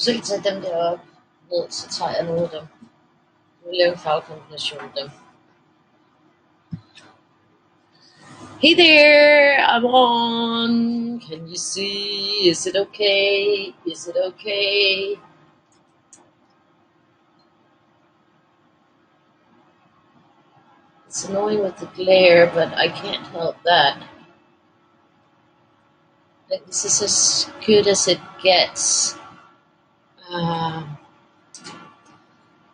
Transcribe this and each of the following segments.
Så I tager dem der op ned, så tager jeg nogle af dem. Jeg vil lave en farvekombination af dem. Hey there, I'm on. Can you see? Is it okay? Is it okay? It's annoying with the glare, but I can't help that. Like, this is as good as it gets.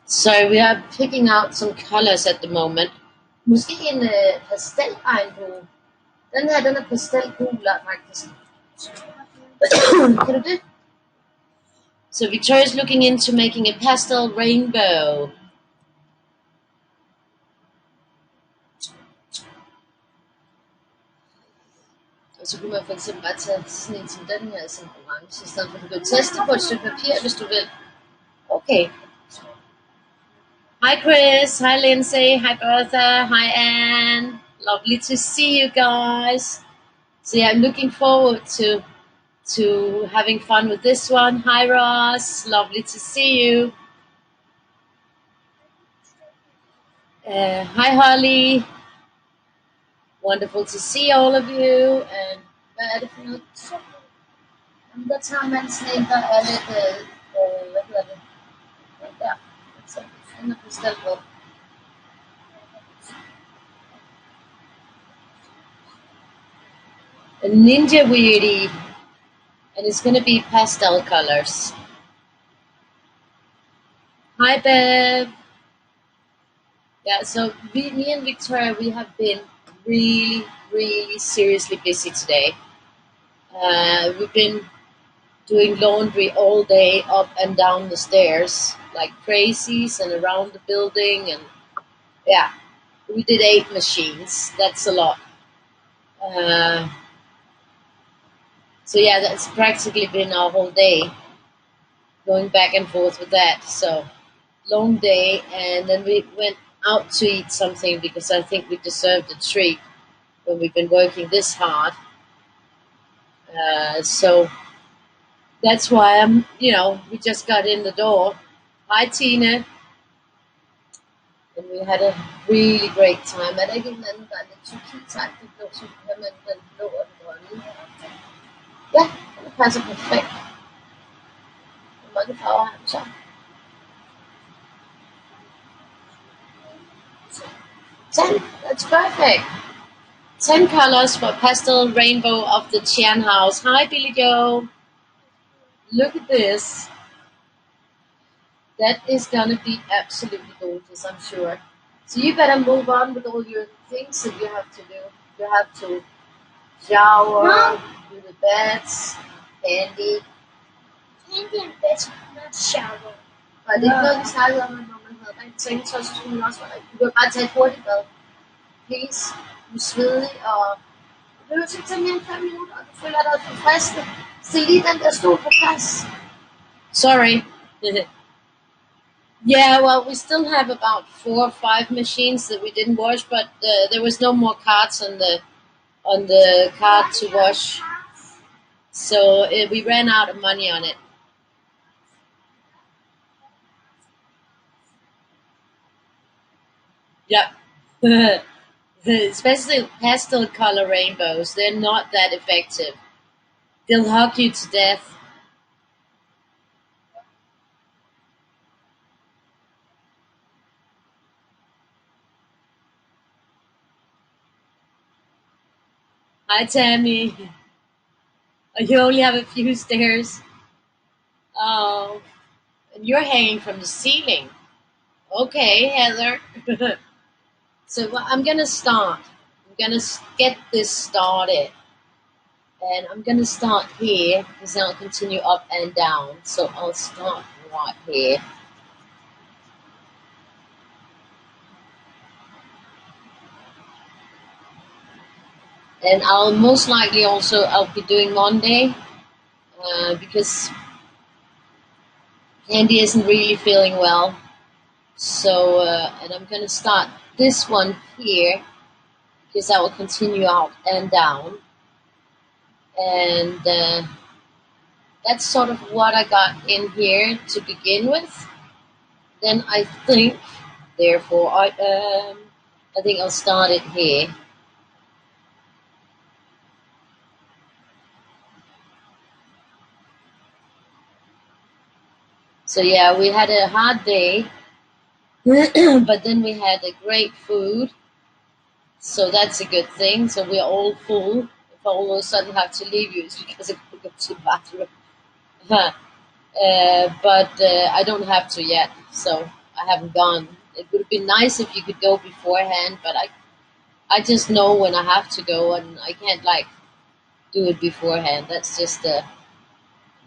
So we are picking out some colors at the moment. Måske en pastelregnbue. Den her, den er pastelgul faktisk. Kan du det? So Victoria's looking into making a pastel rainbow. Og så kunne man for eksempel bare tage sådan en som den her, som orange, i stedet for at du kan teste på et stykke papir, hvis du vil. Okay. Hi Chris, hi Lindsay, hi Bertha, hi Anne. Lovely to see you guys. So yeah, I'm looking forward to having fun with this one. Hi Ross, lovely to see you. Hi Holly, wonderful to see all of you. And hvad er det for noget? Der tager man sådan en, der er lidt, hvad hedder det? Den der, så den er bestemt på. A Ninja Weirdie, and it's going to be pastel colors. Hi Bev. Yeah, so me and Victoria, we have been really seriously busy today. We've been doing laundry all day, up and down the stairs, like crazies, and around the building, and yeah, we did 8 machines. That's a lot. So yeah, that's practically been our whole day, going back and forth with that. So long day, and then we went out to eat something because I think we deserved a treat when we've been working this hard. So that's why we just got in the door. Hi Tina. And we had a really great time. Er der ikke en eller anden, der er lidt turkisagtigt blå, så kan man den blå og den grønne? Ja, det passer perfekt. Hvor mange farver har den så? 10, that's perfect. 10 colors for pastel rainbow of the Chian house. Hi Billy Joe. Look at this. That is gonna be absolutely gorgeous, I'm sure. So you better move on with all your things that you have to do. You have to shower, do the beds, Candy and beds, not shower. Og det er ikke noget, vi snakkede om, når man havde rent sengetøj, så skulle man også være rigtig. Du kan bare tage et hurtigt bad. Please. Du er svedig, og du behøver ikke tage mere end 5 minutter, og du føler dig forfriskende. Stil lige den der stol på plads. Sorry. Yeah, well, we still have about 4 or 5 machines that we didn't wash, but there was no more carts on the cart to wash, so we ran out of money on it. Yeah. Especially pastel color rainbows, they're not that effective. They'll hug you to death. Hi Tammy. Oh, you only have a few stairs. Oh, and you're hanging from the ceiling. Okay, Heather. So I'm gonna start. I'm gonna get this started. And I'm gonna start here because then I'll continue up and down. So I'll start right here. And I'll most likely also I'll be doing Monday because Candy isn't really feeling well. So and I'm gonna start this one here because I will continue out and down. And That's sort of what I got in here to begin with. Then I think, therefore, I think I'll start it here. So yeah, we had a hard day, but then we had a great food, so that's a good thing. So we're all full. If I all of a sudden have to leave you, it's because I gotta go to the bathroom. But I don't have to yet, so I haven't gone. It would have been nice if you could go beforehand, but I just know when I have to go, and I can't like do it beforehand. That's just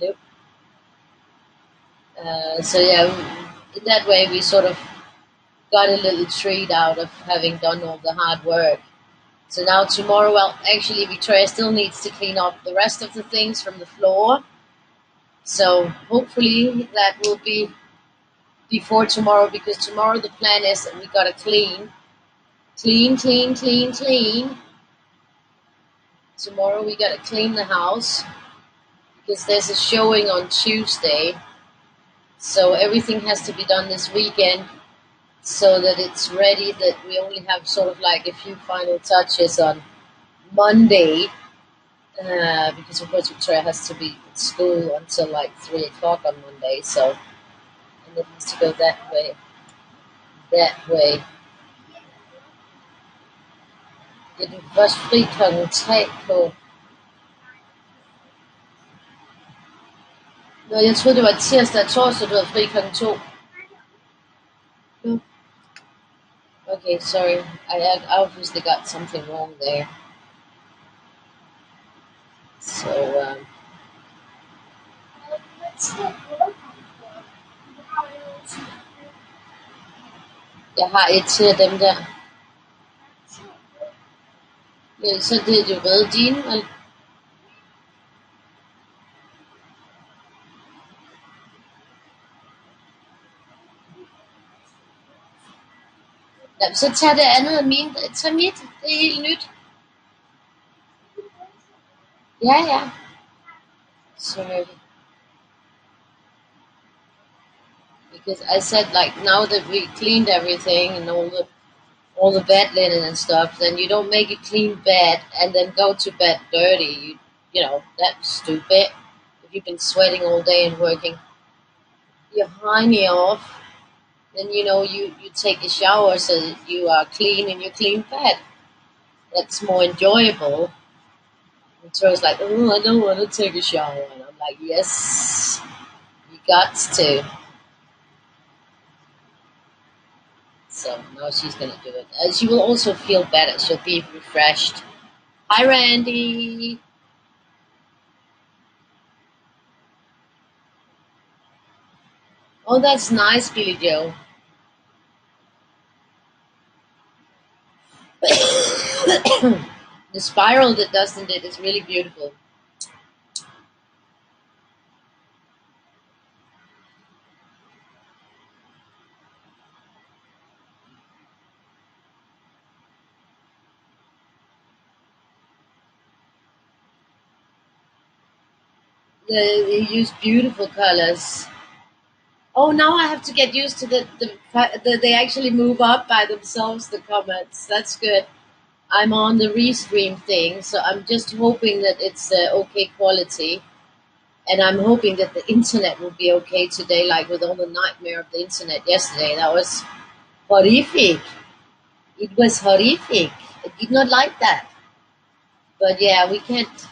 nope. So yeah, that way we sort of got a little treat out of having done all the hard work. So now tomorrow, well, actually, Victoria still needs to clean up the rest of the things from the floor. So hopefully that will be before tomorrow, because tomorrow the plan is that we gotta clean. Tomorrow we gotta clean the house because there's a showing on Tuesday. So everything has to be done this weekend so that it's ready, that we only have sort of like a few final touches on Monday, because of course Victoria has to be at school until like 3 o'clock on Monday, so and it has to go that way. That way. Ja, du først fri klokken 3 på. Nå, jeg troede det var tirsdag og torsdag, du havde fri klokken 2. No. Okay, sorry. I obviously got something wrong there. So, jeg har et til af dem der. Ja, så det er jo reddet dine, vel? Ja, så tag det andet af mine. Tag mit, det er helt nyt. Ja, ja. Sorry. Because I said like now that we cleaned everything and all the bed linen and stuff, then you don't make a clean bed and then go to bed dirty. You know that's stupid. If you've been sweating all day and working your hiney off, then you take a shower so that you are clean in your clean bed. That's more enjoyable. And Troy's like, oh, I don't want to take a shower, and I'm like, yes, you got to. So now she's gonna do it. She will also feel better. She'll be refreshed. Hi, Randy. Oh, that's nice, Billy Joe. The spiral that Dustin did is really beautiful. They use beautiful colors. Oh, now I have to get used to they actually move up by themselves, the comments. That's good. I'm on the restream thing, so I'm just hoping that it's okay quality. And I'm hoping that the internet will be okay today, like with all the nightmare of the internet yesterday. That was horrific. It was horrific. I did not like that. But yeah, we can't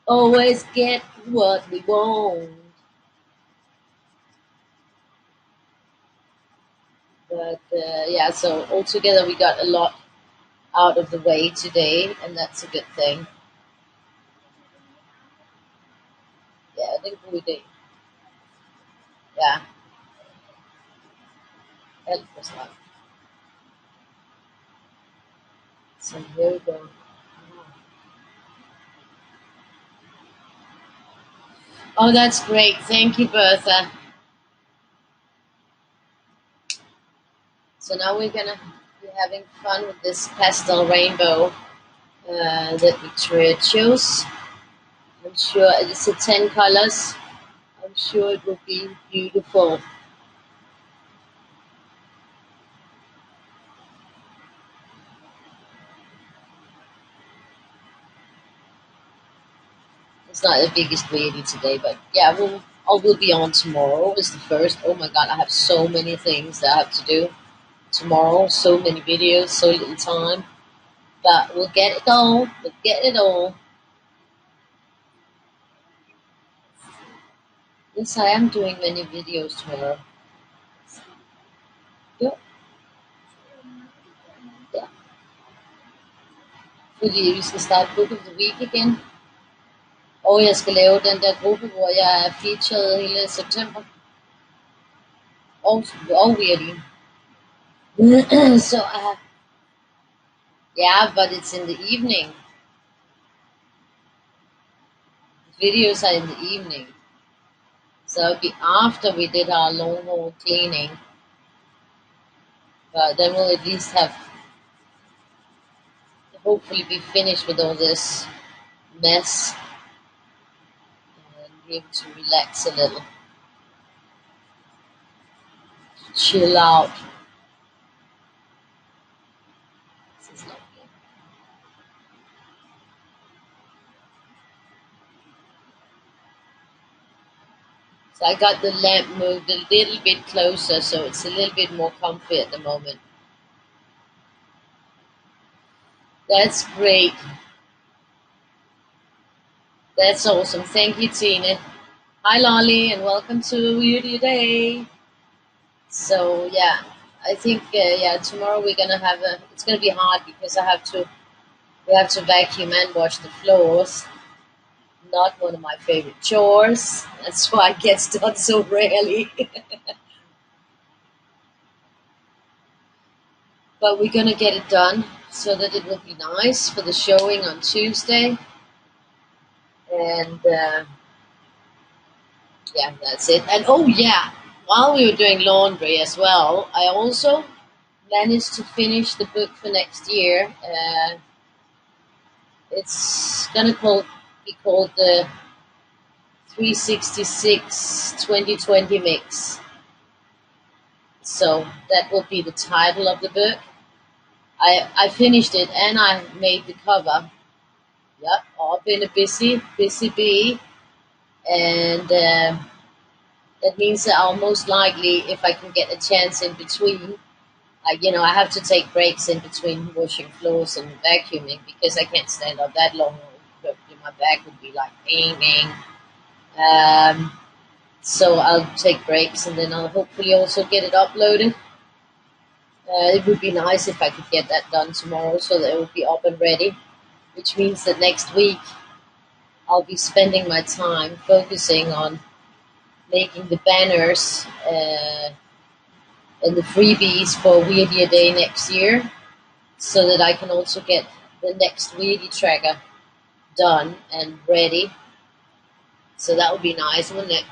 always get what we want. But yeah, so altogether we got a lot out of the way today, and that's a good thing. Yeah, I think we did. Yeah, help was out. So here we go. Oh, that's great. Thank you, Bertha. So now we're gonna be having fun with this pastel rainbow that Victoria chose. I'm I'm sure it's a 10 colors. I'm sure it will be beautiful. It's not the biggest Weirdie today, but yeah, I will be on tomorrow. Is the first. Oh my god, I have so many things that I have to do tomorrow. So many videos, so little time. But we'll get it all. We'll get it all. Yes, I am doing many videos tomorrow. Ja, ja. Fordi vi skal starte Book of the Week igen. Og jeg skal lave den der gruppe, hvor jeg er featured hele september. Og Weirdie. So I have, yeah, but it's in the evening. The videos are in the evening. So it'll be after we did our long haul cleaning. But then we'll at least have, hopefully be finished with all this mess and be able to relax a little. Chill out. This is lovely. So I got the lamp moved a little bit closer, so it's a little bit more comfy at the moment. That's great. That's awesome. Thank you, Tina. Hi, Lolly, and welcome to Weirdie Day. So yeah, I think yeah, tomorrow we're gonna have a. It's gonna be hard because we have to vacuum and wash the floors. Not one of my favorite chores. That's why it gets done so rarely. But we're gonna get it done so that it will be nice for the showing on Tuesday. And yeah, that's it. And oh yeah, while we were doing laundry as well, I also managed to finish the book for next year. It's gonna be called the 366 2020 mix. So that will be the title of the book. I finished it and I made the cover. Yep, I've been a busy bee, and that means that I'll most likely, if I can get a chance in between, I have to take breaks in between washing floors and vacuuming because I can't stand up that long. My back would be like bang bang. So I'll take breaks and then I'll hopefully also get it uploaded. It would be nice if I could get that done tomorrow so that it will be up and ready, which means that next week I'll be spending my time focusing on making the banners and the freebies for Weirdie Day next year so that I can also get the next Weirdie tracker done and ready. So that would be nice, wouldn't it?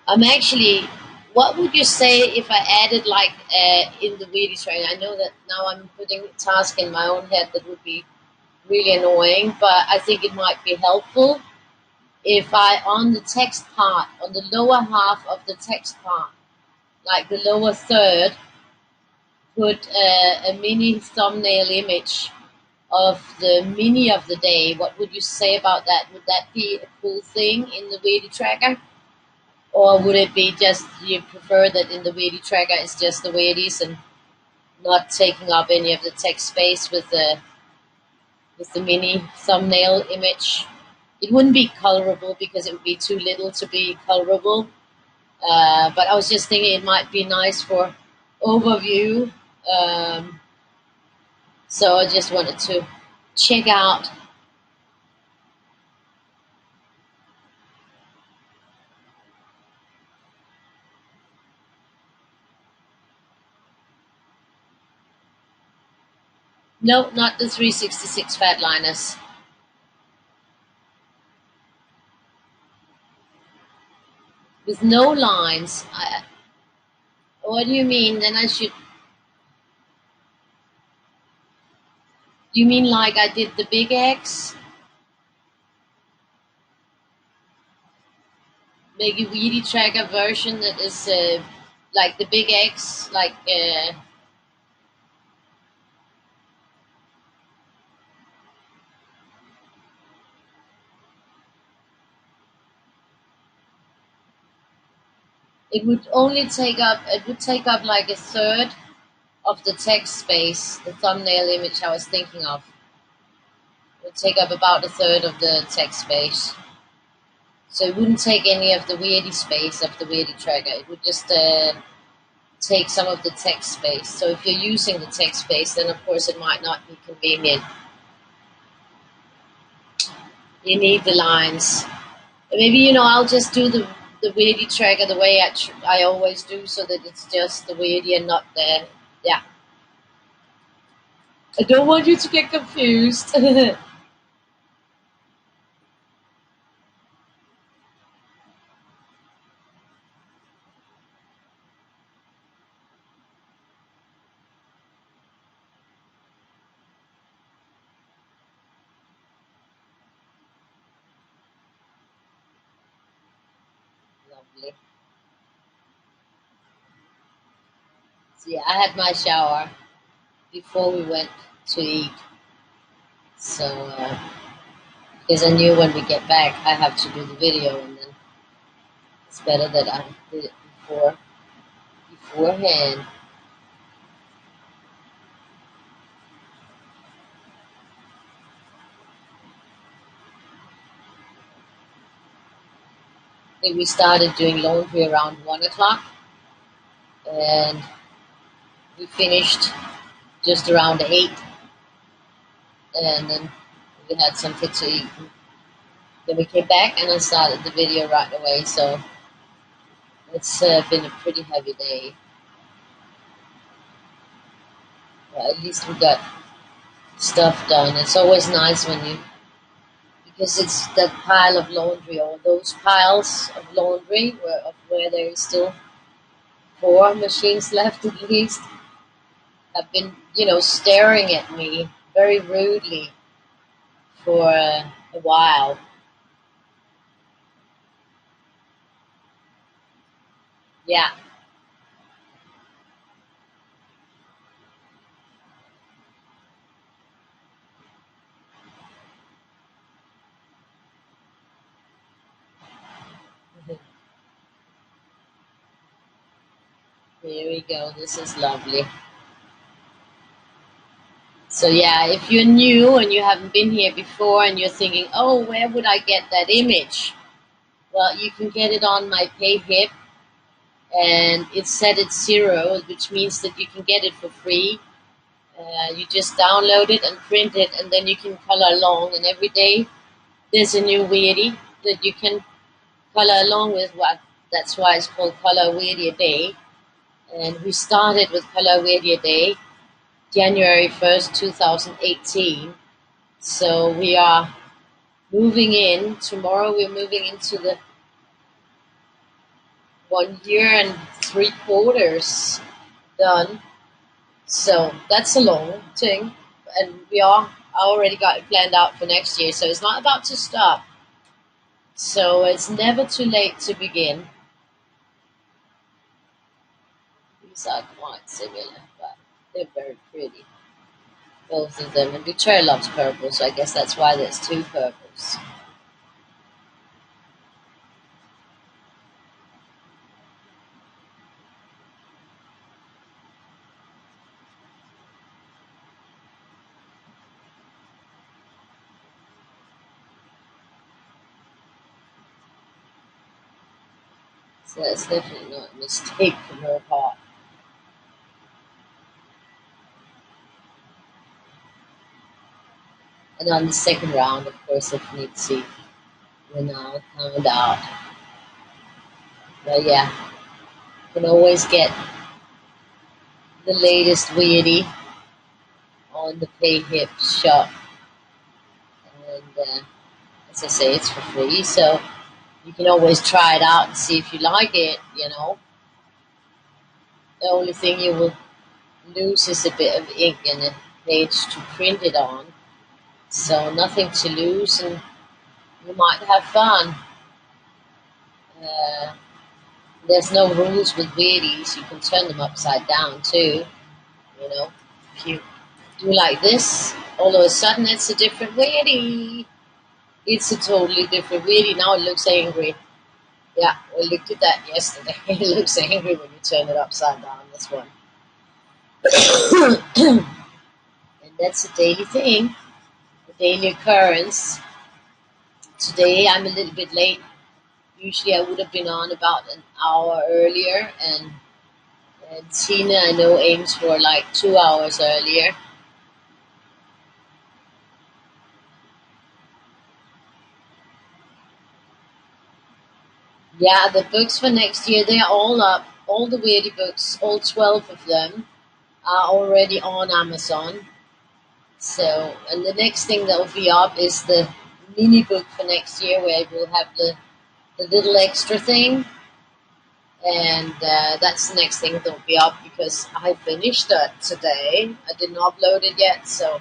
I'm actually, what would you say if I added like in the Weirdie tracker? I know that now I'm putting a task in my own head that would be really annoying, but I think it might be helpful if I, on the text part, on the lower half of the text part, like the lower third, put a mini thumbnail image of the mini of the day. What would you say about that? Would that be a cool thing in the Weirdie tracker? Or would it be just you prefer that in the Weirdie tracker it's just the Weirdies and not taking up any of the text space with the mini thumbnail image? It wouldn't be colorable because it would be too little to be colorable. But I was just thinking it might be nice for overview. So I just wanted to check out. No, not the 366 Fatliners. With no lines. What do you mean? Then I should. You mean like I did the big X? Make a Weedy tracker version that is like the big X, like it would take up like a third of the text space. The thumbnail image I was thinking of would take up about a third of the text space. So it wouldn't take any of the Weirdie space of the Weirdie tracker. It would just take some of the text space. So if you're using the text space, then of course it might not be convenient. You need the lines. Maybe, I'll just do the Weirdie tracker the way I always do, so that it's just the Weirdie and not the, yeah. I don't want you to get confused. Lovely. So yeah, I had my shower before we went to eat. So, because I knew when we get back, I have to do the video, and then it's better that I did it beforehand. I think we started doing laundry around 1 o'clock, and we finished just around 8, and then we had something to eat. Then we came back, and I started the video right away. So it's been a pretty heavy day. But at least we got stuff done. It's always nice because it's that pile of laundry, or those piles of laundry where there is still 4 machines left at least, have been, staring at me very rudely for a while. Yeah. Here we go. This is lovely. So yeah, if you're new and you haven't been here before and you're thinking, oh, where would I get that image? Well, you can get it on my PayHip, and it's set at 0, which means that you can get it for free. You just download it and print it, and then you can color along. And every day there's a new Weirdie that you can color along with. That's why it's called Color Weirdie a Day. And we started with Color Weirdie a Day January 1st, 2018. So we are moving in. Tomorrow we're moving into the 1 year and 3/4 done. So that's a long thing. And I already got it planned out for next year. So it's not about to stop. So it's never too late to begin. These are quite similar, but they're very pretty. Both of them. And Victoria loves purple, so I guess that's why there's 2 purples. So that's definitely not a mistake from her part. And on the second round, of course, if you need to see, we're now found out. But yeah, you can always get the latest Weirdie on the PayHip shop. And as I say, it's for free, so you can always try it out and see if you like it, The only thing you will lose is a bit of ink in the page to print it on. So nothing to lose, and you might have fun. Uh, there's no rules with Weirdies. You can turn them upside down too. You know, if you do like this, all of a sudden it's a different Weirdie. It's a totally different Weirdie. Now it looks angry. Yeah, we looked at that yesterday. It looks angry when you turn it upside down. That's one. And that's a daily thing, a daily occurrence. Today I'm a little bit late. Usually I would have been on about an hour earlier, and Tina I know aims for like 2 hours earlier. Yeah, the books for next year, they're all up. All the Weirdie books, all 12 of them, are already on Amazon. So, and the next thing that will be up is the mini book for next year, where it will have the little extra thing. And that's the next thing that will be up because I finished that today. I didn't upload it yet, so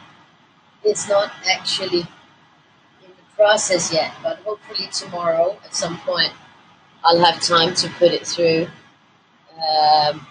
it's not actually in the process yet. But hopefully tomorrow at some point I'll have time to put it through. Um,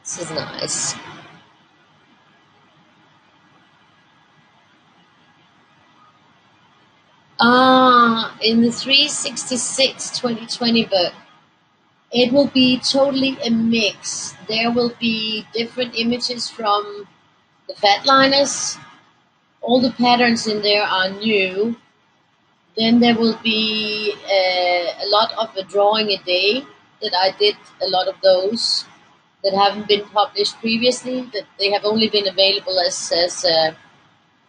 this is nice. In the 366 2020 book, it will be totally a mix. There will be different images from the fatliners. All the patterns in there are new. Then there will be a lot of a drawing a day that I did a lot of those that haven't been published previously. That they have only been available as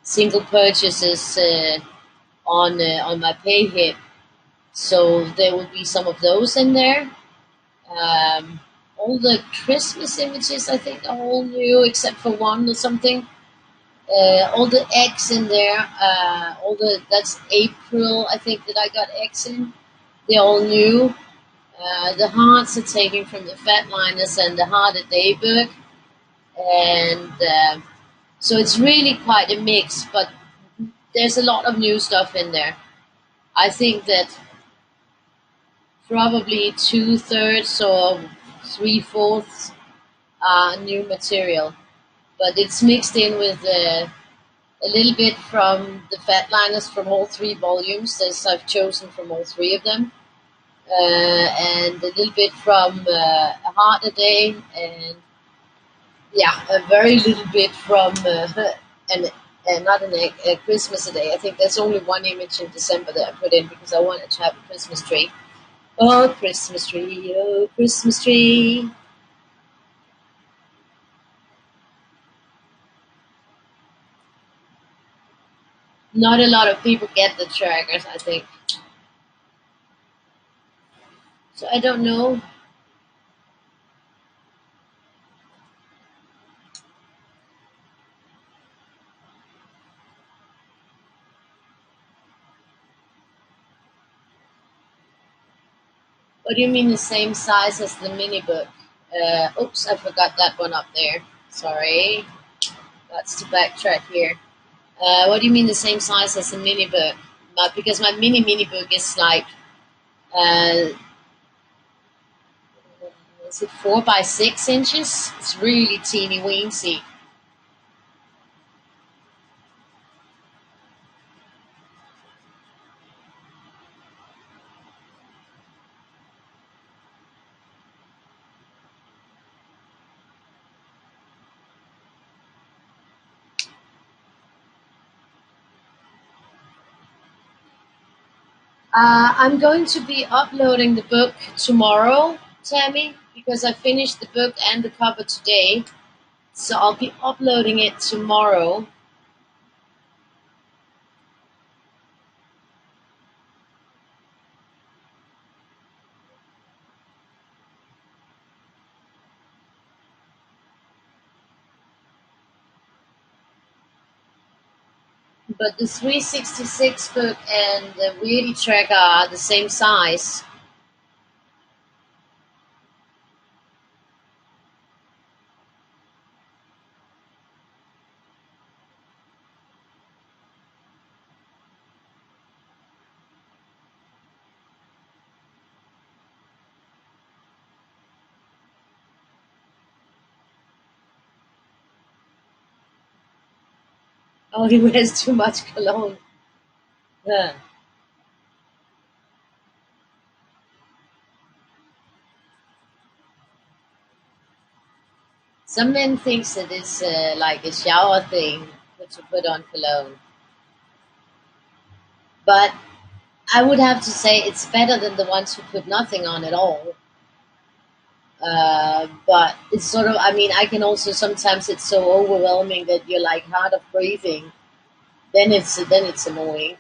single purchases on my pay hip. So there will be some of those in there. All the Christmas images I think are all new except for one or something. All the eggs in there, all the that's April I think that I got eggs in. They're all new. The hearts are taken from the Fatliners and the Heart a Day book, and so it's really quite a mix. But there's a lot of new stuff in there. I think that probably 2/3 or 3/4 new material, but it's mixed in with a little bit from the Fatliners from all three volumes, as I've chosen from all three of them, and a little bit from A Heart a Day, and yeah, a very little bit from and not an egg, a Christmas a Day. I think there's only one image in December that I put in because I wanted to have a Christmas tree. Oh, Christmas tree, oh, Christmas tree. Not a lot of people get the trackers, I think. So I don't know. What do you mean the same size as the mini book? Oops, I forgot that one up there. Sorry. That's to backtrack here. What do you mean the same size as the mini book? Because my mini book is like, uh, is it 4 by 6 inches? It's really teeny weensy. I'm going to be uploading the book tomorrow, Tammy, because I finished the book and the cover today. So I'll be uploading it tomorrow. But the 366 book and the Weirdie tracker are the same size. Oh, he wears too much cologne. Yeah. Some men thinks that it's like a shower thing to put on cologne, but I would have to say it's better than the ones who put nothing on at all. But it's sort of, I mean, I can also sometimes it's so overwhelming that you're like hard of breathing. Then it's annoying.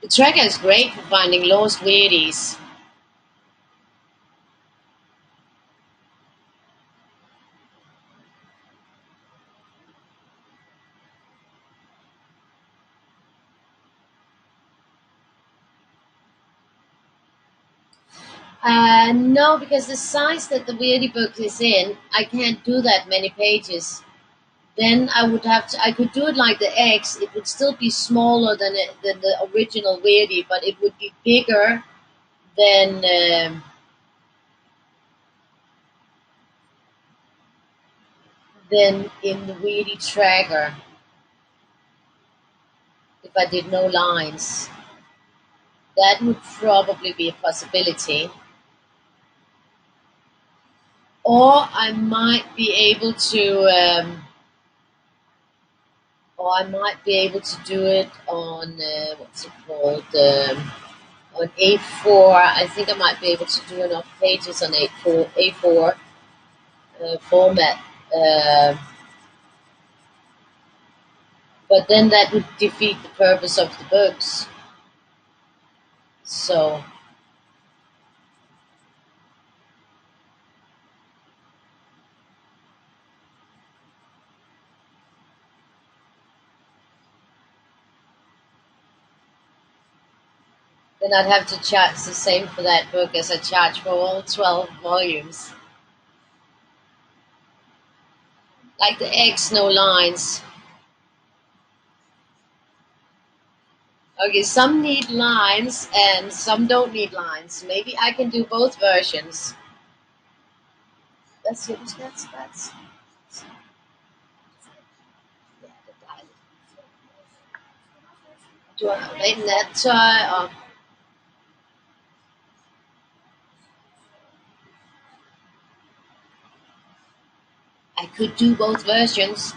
The tracker is great for finding lost weirdies. No, because the size that the weirdie book is in, I can't do that many pages. Then I would have to. I could do it like the X. It would still be smaller than the original weirdie, but it would be bigger than than in the weirdie tracker. If I did no lines, that would probably be a possibility. Or I might be able to. Or I might be able to do it on what's it called on A4. I think I might be able to do enough pages on A4 format. Uh, but then that would defeat the purpose of the books. So then I'd have to charge the same for that book as I charge for all 12 volumes. Like the X, no lines. Okay, some need lines and some don't need lines. Maybe I can do both versions. That's do I make that try? I could do both versions.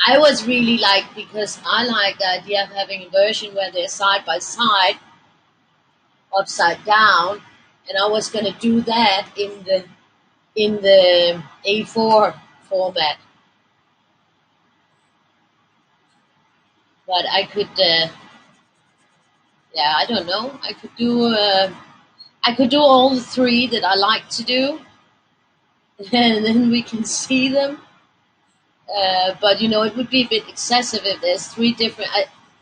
I was really like because I like the idea of having a version where they're side by side, upside down, and I was gonna do that in the A4 format. But yeah, I don't know. I could do all the three that I like to do, and then we can see them. But it would be a bit excessive if there's three different.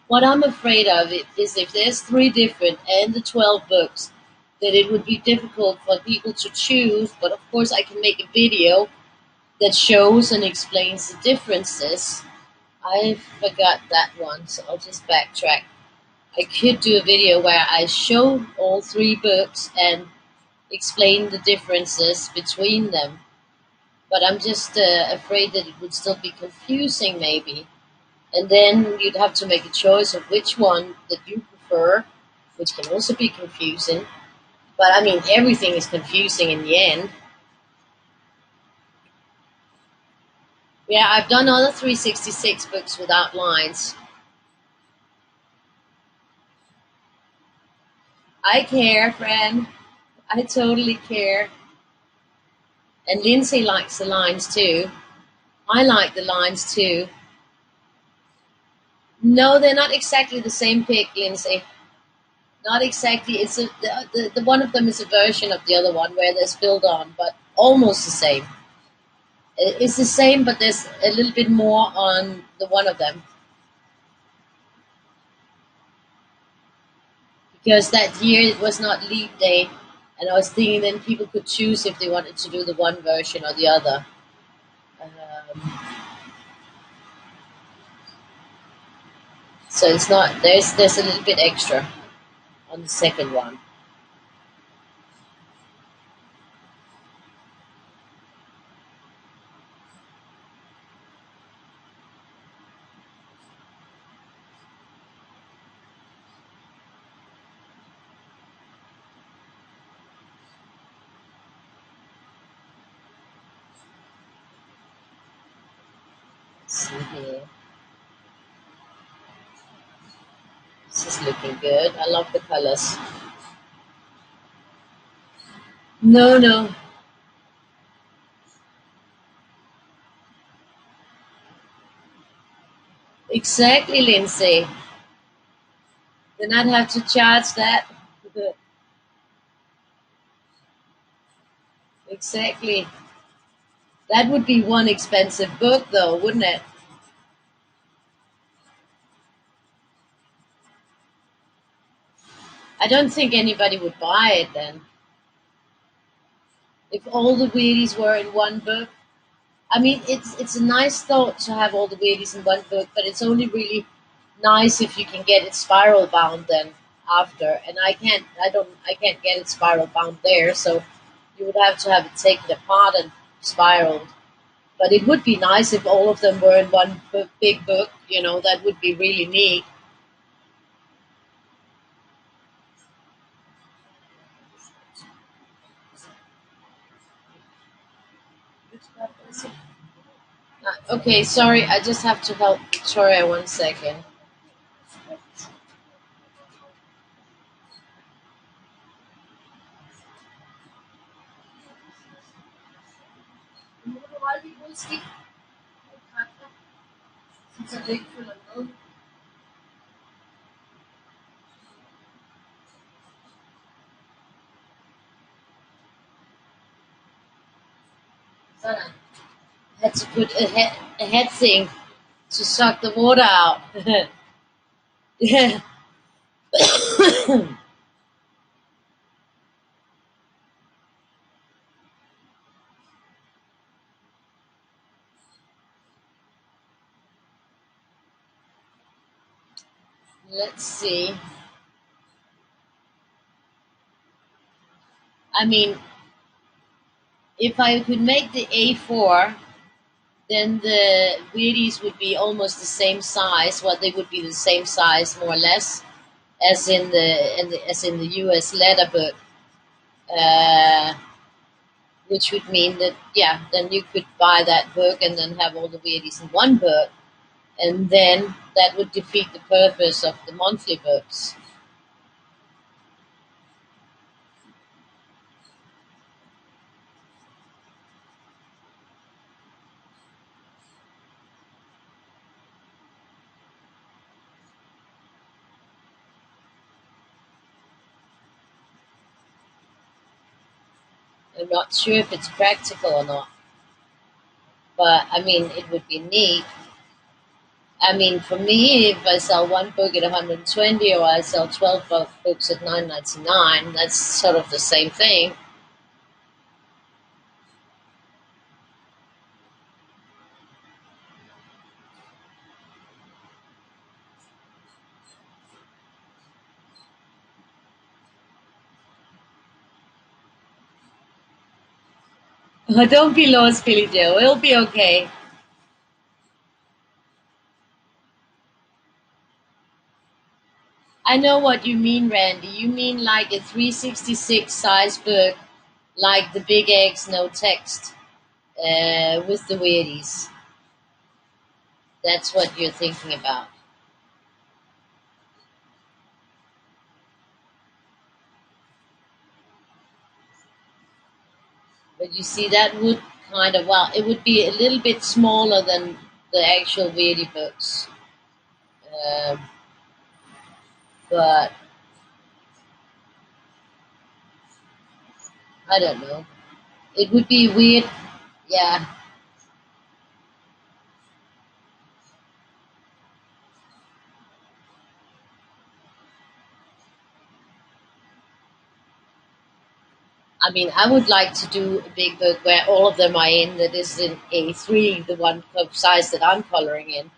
What I'm afraid of is if there's three different and the 12 books, that it would be difficult for people to choose. But of course, I can make a video that shows and explains the differences. I forgot that one, so I'll just backtrack. I could do a video where I show all three books and explain the differences between them. But I'm just afraid that it would still be confusing, maybe. And then you'd have to make a choice of which one that you prefer, which can also be confusing. But I mean, everything is confusing in the end. Yeah, I've done other 366 books without lines. I care, friend. I totally care. And Lindsay likes the lines too. I like the lines too. No, they're not exactly the same pic, Lindsay. Not exactly. The one of them is a version of the other one where there's build on, but almost the same. It's the same, but there's a little bit more on the one of them because that year it was not leap day, and I was thinking then people could choose if they wanted to do the one version or the other. So it's not there's a little bit extra on the second one. Let's see here. This is looking good. I love the colors. No, no, exactly, Lindsay. Then I'd have to charge that. Exactly. That would be one expensive book, though, wouldn't it? I don't think anybody would buy it then. If all the Weirdies were in one book. I mean, it's a nice thought to have all the Weirdies in one book, but it's only really nice if you can get it spiral bound then after. And I can't get it spiral bound there, so you would have to have it taken apart and spiraled. But it would be nice if all of them were in one book, big book. That would be really neat. Okay, sorry, I just have to help Victoria 1 second. I had to put a head thing to suck the water out. Yeah. Let's see. I mean, if I could make the A4, then the Weirdies would be almost the same size. Well, they would be the same size, more or less, as in the US letter book. Uh, which would mean that yeah, then you could buy that book and then have all the Weirdies in one book, and then that would defeat the purpose of the monthly books. I'm not sure if it's practical or not, but I mean, it would be neat. I mean, for me, if I sell one book at 120 or I sell 12 books at 9.99, that's sort of the same thing. Don't be lost, Billy Joe. It'll be okay. I know what you mean, Randy. You mean like a 366 size book, like the Big X no text, with the Weirdies. That's what you're thinking about. But you see, that would kind of, well, it would be a little bit smaller than the actual Weirdie books. Um, but I don't know. It would be weird. Yeah. I mean, I would like to do a big book where all of them are in, that is in A3, the one size that I'm coloring in.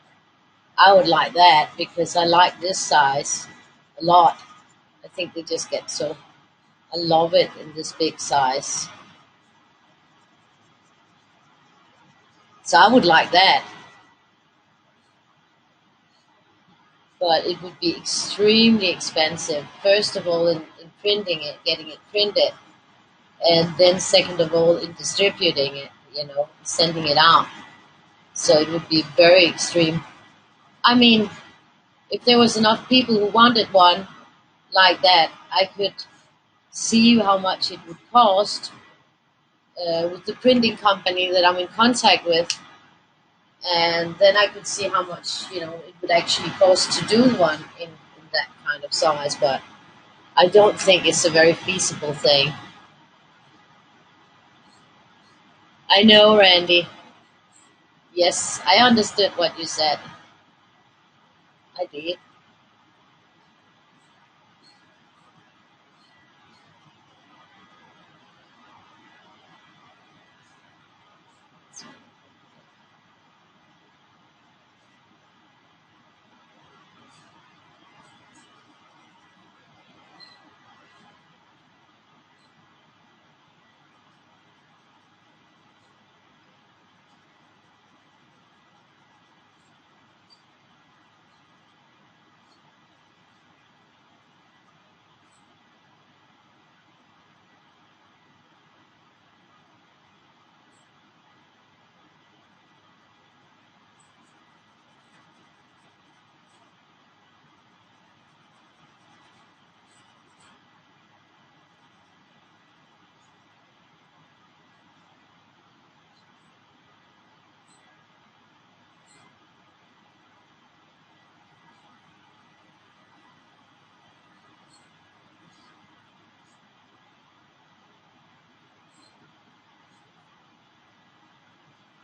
I would like that because I like this size a lot. I think they just get so, I love it in this big size. So I would like that. But it would be extremely expensive. First of all, in printing it, getting it printed, and then second of all, in distributing it, sending it out. So it would be very extreme. I mean, if there was enough people who wanted one like that, I could see how much it would cost with the printing company that I'm in contact with, and then I could see how much it would actually cost to do one in that kind of size. But I don't think it's a very feasible thing. I know, Randy. Yes, I understood what you said. I did.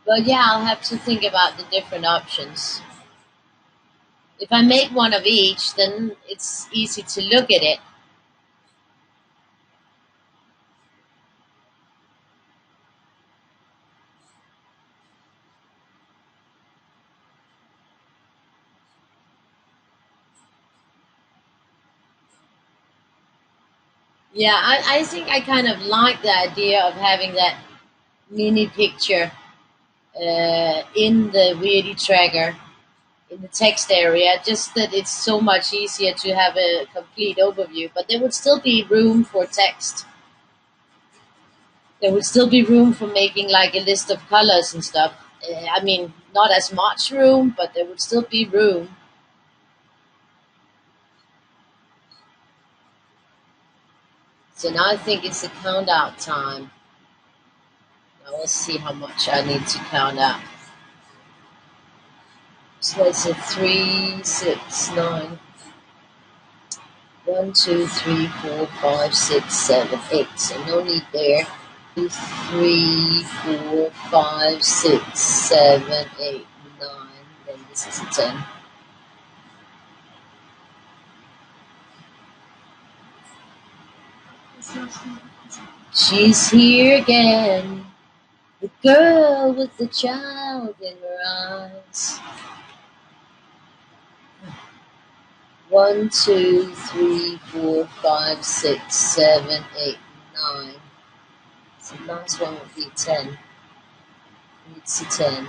But yeah, I'll have to think about the different options. If I make one of each, then it's easy to look at it. Yeah, I think I kind of like the idea of having that mini picture in the Weirdie tracker in the text area, just that it's so much easier to have a complete overview. But there would still be room for text. There would still be room for making like a list of colors and stuff. I mean, not as much room, but there would still be room. So now I think it's the count out time. Now let's see how much I need to count out. So it's a 3, 6, 9. 1, 2, 3, 4, 5, 6, 7, 8. So no need there. 3, 4, 5, 6, 7, 8, 9. Then this is a 10. She's here again, the girl with the child in her eyes. 1, 2, 3, 4, 5, 6, 7, 8, 9. So the last one would be 10. It's a 10.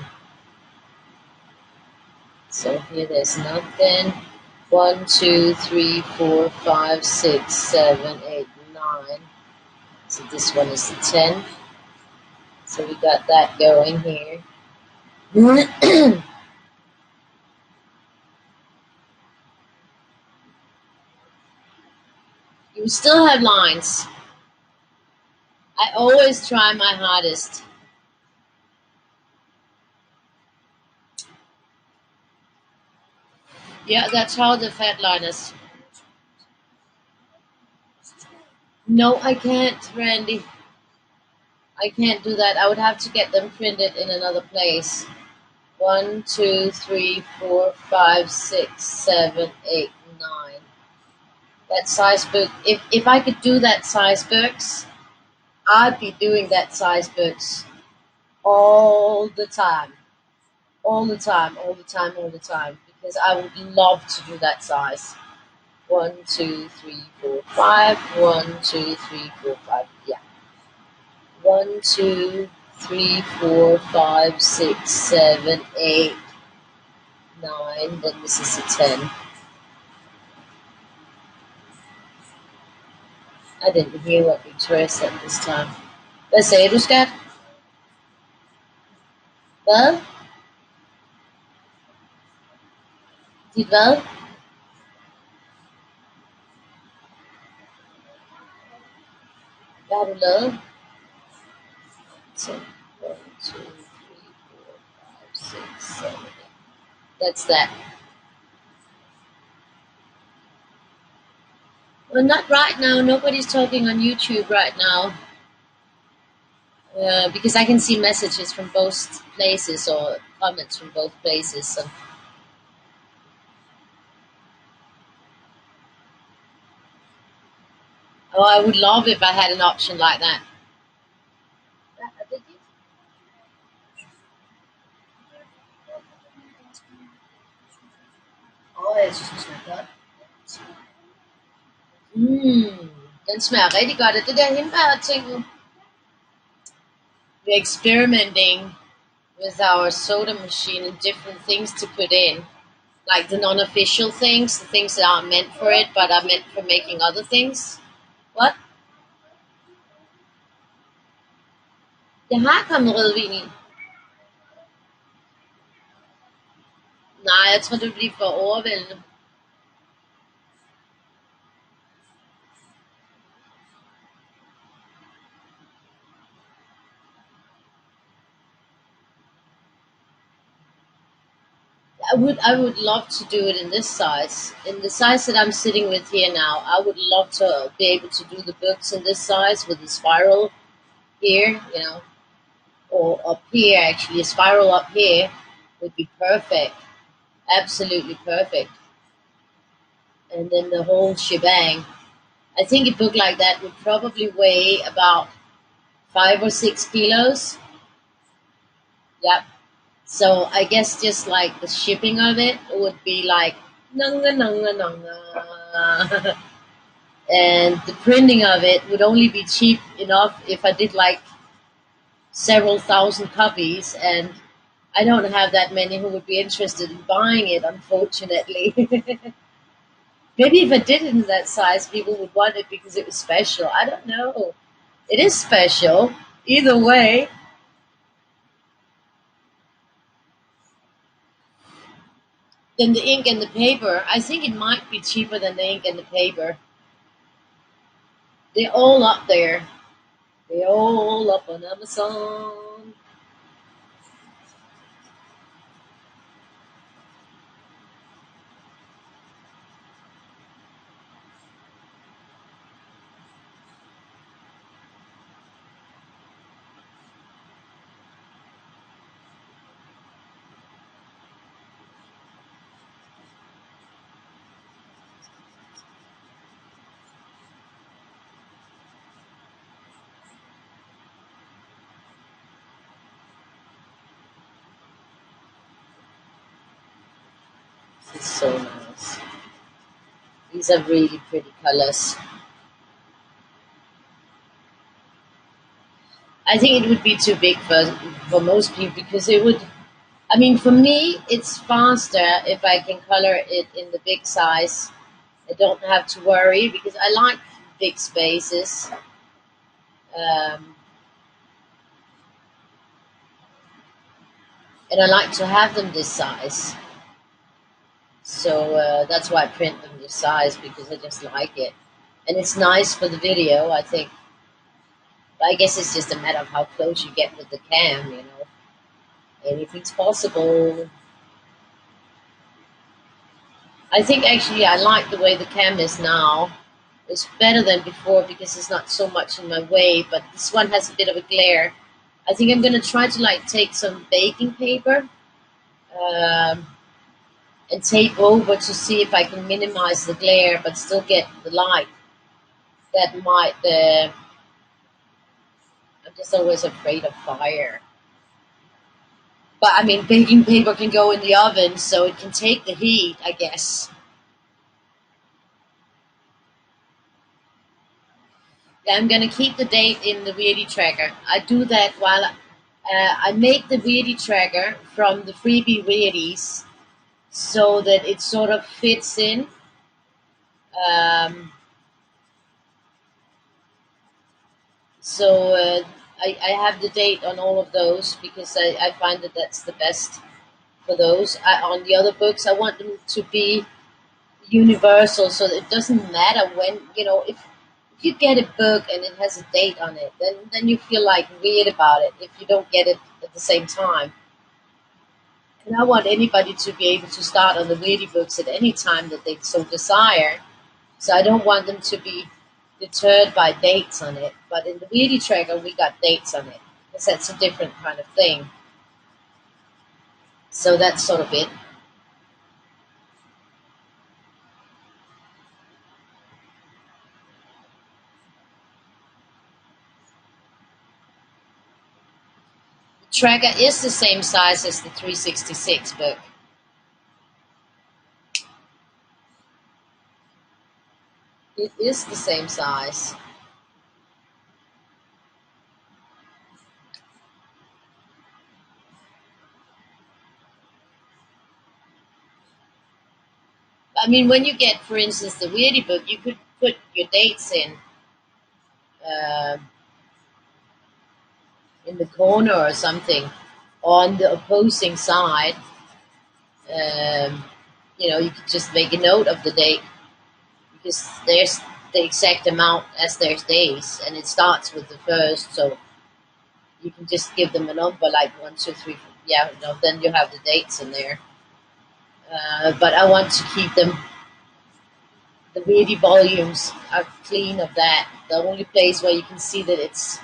So here there's nothing. 1, 2, 3, 4, 5, 6, 7, 8, 9. So this one is the 10. So we got that going here. You still have lines. I always try my hardest. Yeah, that's how the fat liners. No, I can't, Randy. I can't do that. I would have to get them printed in another place. 1, 2, 3, 4, 5, 6, 7, 8, 9. That size book. If I could do that size books, I'd be doing that size books all the time. All the time, all the time, all the time. Because I would love to do that size. 1, 2, 3, 4, 5. 1, 2, 3, 4, 5. Yeah. 1, 2, 3, 4, 5, 6, 7, 8, 9. Then this is a 10. I didn't hear what Victoria said this time. Hvad sagde du, skat? Hvad? Dit hvad? Hvad har du lavet? 10, 1, 2, 3, 4, 5, 6, 7, 8. That's that. Well, not right now. Nobody's talking on YouTube right now. Because I can see messages from both places or comments from both places. So. Oh, I would love if I had an option like that. Åh, jeg synes, den smager godt. Den smager rigtig godt. Og det der hindbær-ting, we're experimenting with our soda machine and different things to put in. Like the non-official things, the things that aren't meant for it, but are meant for making other things. What? Det har kommet rødvin i. Nej, jeg tror, det bliver for overvældende. I would love to do it in this size. In the size that I'm sitting with here now, I would love to be able to do the books in this size with the spiral here, or up here actually. A spiral up here would be perfect. Absolutely perfect. And then the whole shebang. I think a book like that would probably weigh about 5 or 6 kilos. Yep. So I guess just like the shipping of it would be like nunga nunga nunga. And the printing of it would only be cheap enough if I did like several thousand copies, and I don't have that many who would be interested in buying it, unfortunately. Maybe if I did it in that size, people would want it because it was special. I don't know. It is special. Either way. Then the ink and the paper, I think it might be cheaper than the ink and the paper. They're all up there. They're all up on Amazon. It's so nice. These are really pretty colors. I think it would be too big for most people because it would. I mean, for me, it's faster if I can color it in the big size. I don't have to worry because I like big spaces. Um, and I like to have them this size. So that's why I print them this size because I just like it. And it's nice for the video, I think. But I guess it's just a matter of how close you get with the cam, you know. Anything's possible. I think actually I like the way the cam is now. It's better than before because it's not so much in my way, but this one has a bit of a glare. I think I'm gonna try to like take some baking paper um, and tape over to see if I can minimize the glare but still get the light. That might. I'm just always afraid of fire. But I mean, baking paper can go in the oven, so it can take the heat, I guess. I'm gonna keep the date in the Weirdie tracker. I do that while I make the Weirdie tracker from the freebie Weirdies, so that it sort of fits in. Um, so I have the date on all of those because I find that that's the best for those. On the other books, I want them to be universal, so that it doesn't matter when, you know, if you get a book and it has a date on it, then you feel like weird about it if you don't get it at the same time. And I want anybody to be able to start on the Weirdie books at any time that they so desire. So I don't want them to be deterred by dates on it. But in the Weirdie tracker, we got dates on it because that's a different kind of thing. So that's sort of it. The tracker is the same size as the 366 book. It is the same size. I mean, when you get, for instance, the Weirdie book, you could put your dates uh, in the corner or something on the opposing side. Um, you know, you could just make a note of the date because there's the exact amount as there's days, and it starts with the first, so you can just give them a number like 1, 2, 3, 4. Yeah, you know, then you have the dates in there. But I want to keep them. The Weirdie volumes are clean of that. The only place where you can see that it's,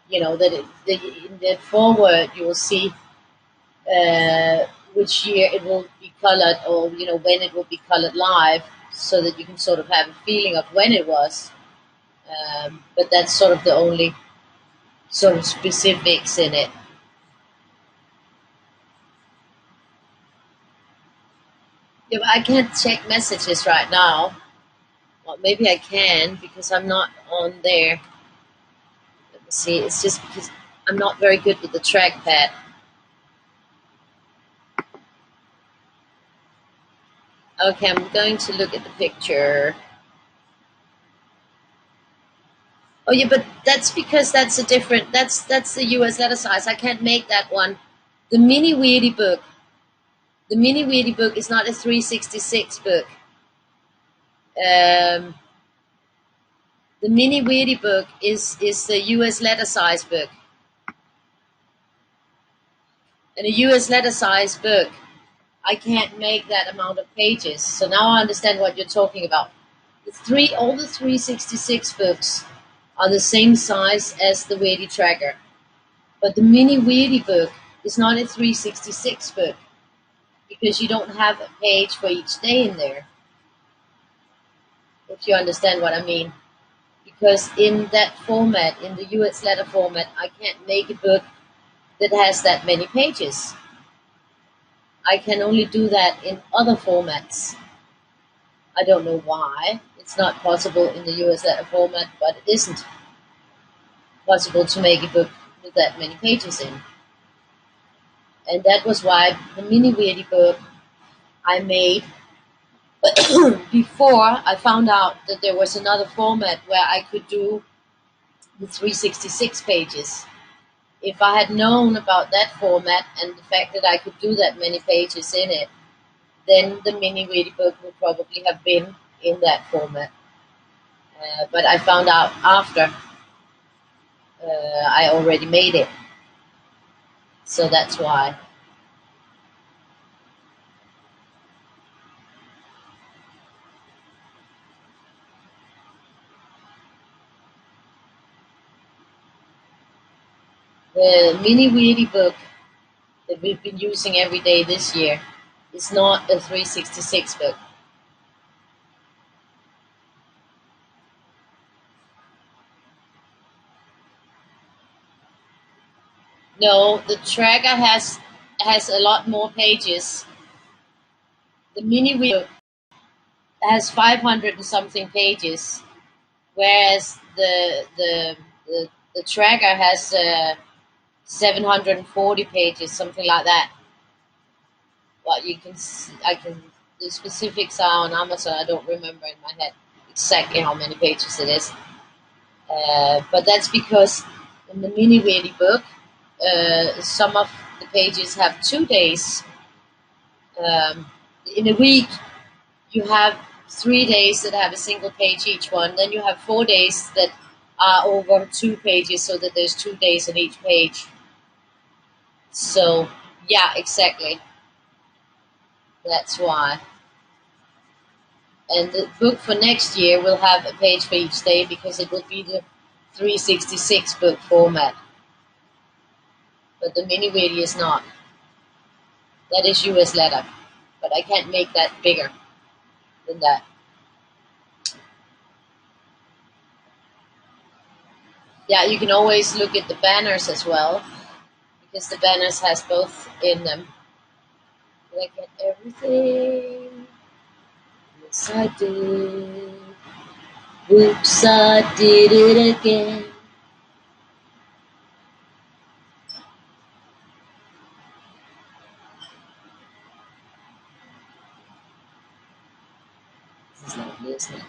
you know, that in the forward you will see which year it will be colored, or you know when it will be colored live, so that you can sort of have a feeling of when it was. But that's sort of the only sort of specifics in it. Yeah, but I can't check messages right now. Well, maybe I can because I'm not on there. Let me see. It's just because I'm not very good with the trackpad. Okay, I'm going to look at the picture. Oh yeah, but that's because that's a different. That's the U.S. letter size. I can't make that one. The mini Weirdie book. The mini Weirdie book is not a 366 book. Um, the mini Weirdie book is the U.S. letter size book, and a U.S. letter size book, I can't make that amount of pages. So now I understand what you're talking about. All the 366 books are the same size as the Weirdie tracker, but the mini Weirdie book is not a 366 book because you don't have a page for each day in there. If you understand what I mean. Because in that format, in the US letter format, I can't make a book that has that many pages. I can only do that in other formats. I don't know why. It's not possible in the US letter format, but it isn't possible to make a book with that many pages in. And that was why the mini Weirdie book I made before I found out that there was another format where I could do the 366 pages. If I had known about that format and the fact that I could do that many pages in it, then the mini Weirdie book would probably have been in that format. But I found out after I already made it, so that's why. The mini Weirdie book that we've been using every day this year is not a 366 book. No, the tracker has a lot more pages. The mini Weirdie has 500 and something pages, whereas the tracker has 740 pages, something like that. Well, I can. The specifics are on Amazon. I don't remember in my head exactly how many pages it is. But that's because in the mini Weirdie book, some of the pages have 2 days. Um, in a week, you have 3 days that have a single page each one. Then you have 4 days that are over 2 pages, so that there's 2 days on each page. So, yeah, exactly. That's why. And the book for next year will have a page for each day because it will be the 366 book format. But the mini Weirdie is not. That is US letter. But I can't make that bigger than that. Yeah, you can always look at the banners as well, because the banners has both in them. Did I get everything? Yes, I did. Whoops, I did it again. This is not listening.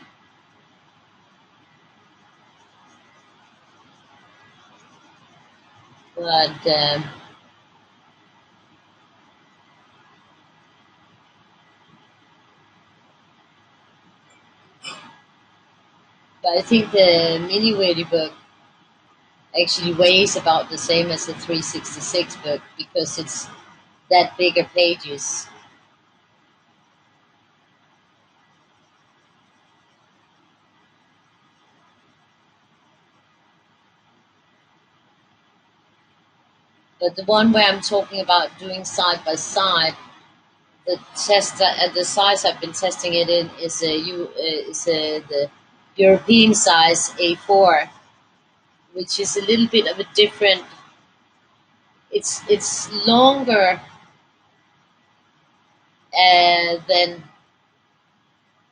But I think the mini Weirdie book actually weighs about the same as the 366 book because it's that bigger pages. But the one where I'm talking about doing side by side, the size I've been testing it in is the European size A4, which is a little bit of a different. It's longer than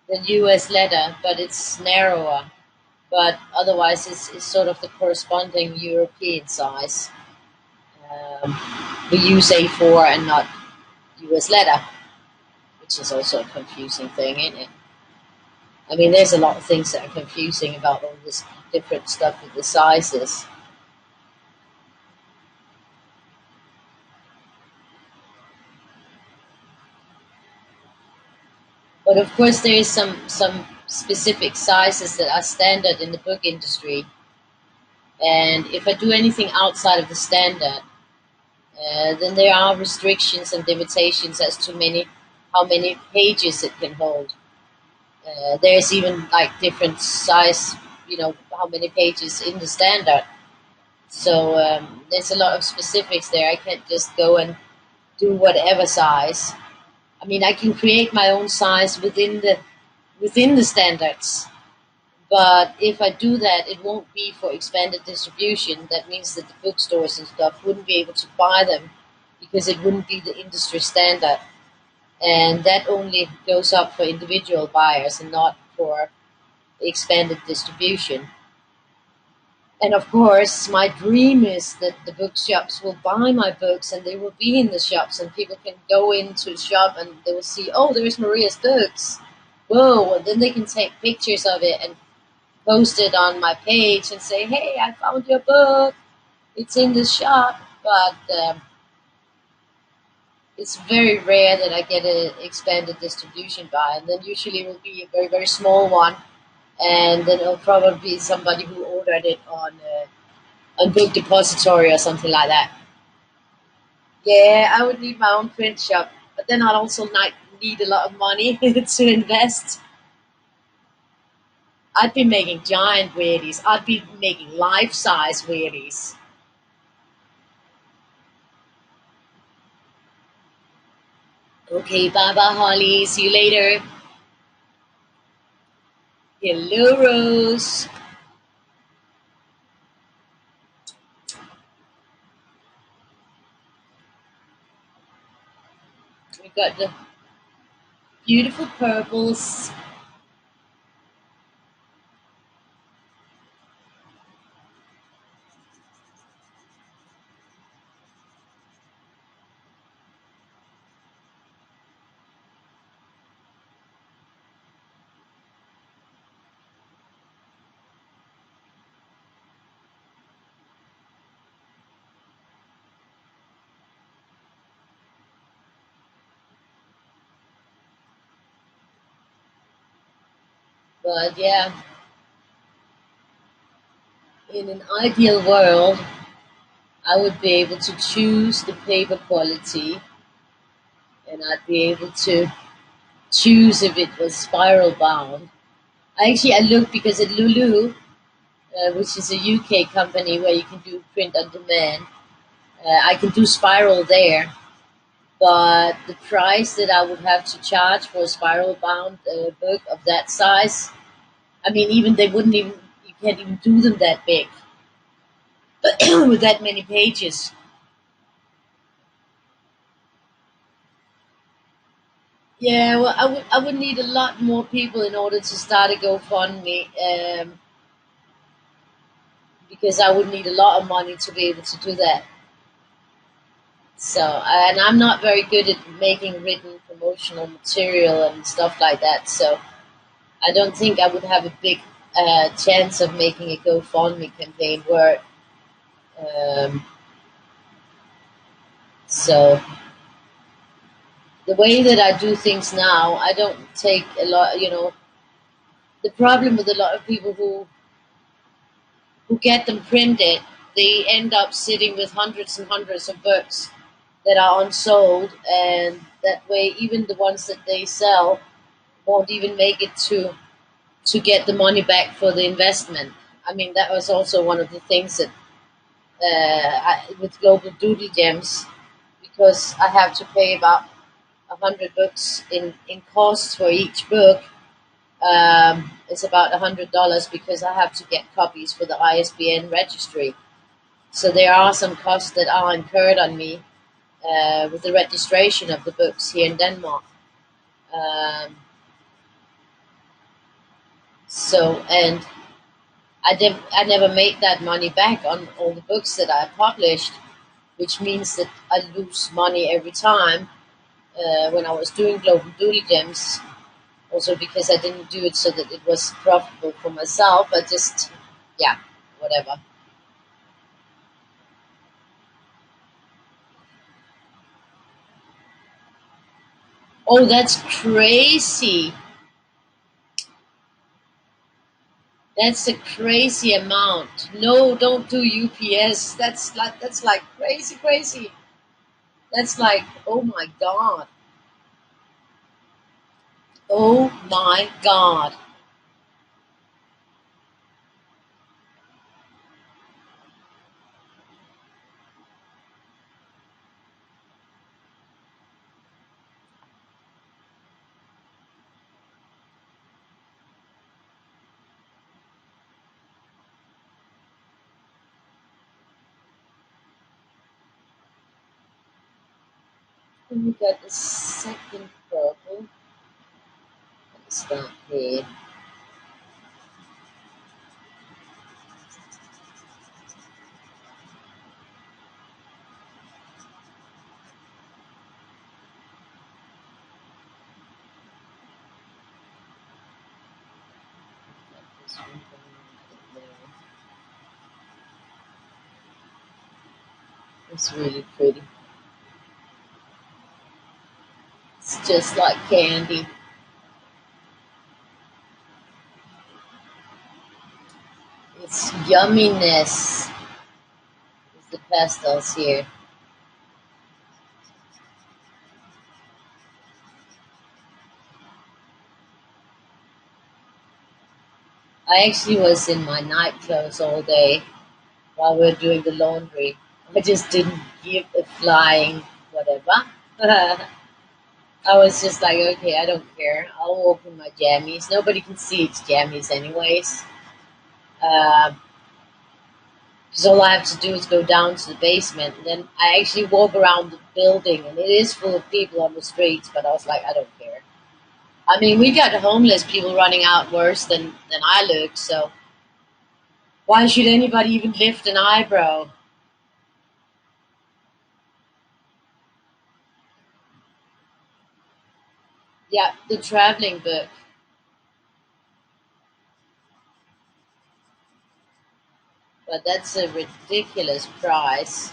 the US letter, but it's narrower. But otherwise, it's sort of the corresponding European size. Um, we use A4 and not US letter, which is also a confusing thing, isn't it? I mean, there's a lot of things that are confusing about all this different stuff with the sizes. But of course, there is some specific sizes that are standard in the book industry, and if I do anything outside of the standard, then there are restrictions and limitations as to how many pages it can hold. There's even like different size, how many pages in the standard. So there's a lot of specifics there. I can't just go and do whatever size. I mean, I can create my own size within the standards. But if I do that, it won't be for expanded distribution. That means that the bookstores and stuff wouldn't be able to buy them because it wouldn't be the industry standard. And that only goes up for individual buyers and not for expanded distribution. And of course, my dream is that the bookshops will buy my books and they will be in the shops and people can go into the shop and they will see, oh, there's Maria's books. Whoa, and then they can take pictures of it and post it on my page and say, hey, I found your book. It's in the shop. But it's very rare that I get an expanded distribution buy. And then usually it will be a very, very small one. And then it'll probably be somebody who ordered it on a book depository or something like that. Yeah, I would need my own print shop, but then I'd also need a lot of money to invest. I'd be making giant weirdies. I'd be making life-size weirdies. Okay, bye bye, Holly. See you later. Hello, Rose. We got the beautiful purples. But yeah, in an ideal world, I would be able to choose the paper quality, and I'd be able to choose if it was spiral bound. I looked because at Lulu, which is a UK company where you can do print on demand, I can do spiral there, but the price that I would have to charge for a spiral bound book of that size, I mean, even they wouldn't even, you can't even do them that big with that many pages. Yeah, well, I would need a lot more people in order to start a GoFundMe, because I would need a lot of money to be able to do that. So, and I'm not very good at making written promotional material and stuff like that. So, I don't think I would have a big chance of making a GoFundMe campaign work. Um, so, the way that I do things now, I don't take a lot. The problem with a lot of people who get them printed, they end up sitting with hundreds and hundreds of books that are unsold, and that way, even the ones that they sell won't even make it to get the money back for the investment. I mean, that was also one of the things that with Global Doodle Gems, because I have to pay about 100 books in costs for each book. It's about $100 because I have to get copies for the ISBN registry. So there are some costs that are incurred on me with the registration of the books here in Denmark. Um, and I never made that money back on all the books that I published, which means that I lose money every time when I was doing Global Doodle Gems. Also because I didn't do it so that it was profitable for myself. I just, yeah, whatever. Oh, that's crazy. That's a crazy amount. No, don't do UPS. That's like crazy, crazy. That's like, oh my god. Oh my god. And we got the second purple. What's that here? This one going there. It's really pretty. It's just like candy. It's yumminess. pastels here. I actually was in my night clothes all day while we were doing the laundry. I just didn't give a flying whatever. I was just like, okay, I don't care. I'll walk in my jammies. Nobody can see it's jammies anyways. Because all I have to do is go down to the basement. And then I actually walk around the building, and it is full of people on the streets. But I was like, I don't care. I mean, we got homeless people running out worse than I look. So why should anybody even lift an eyebrow? Yeah, the traveling book. But that's a ridiculous price.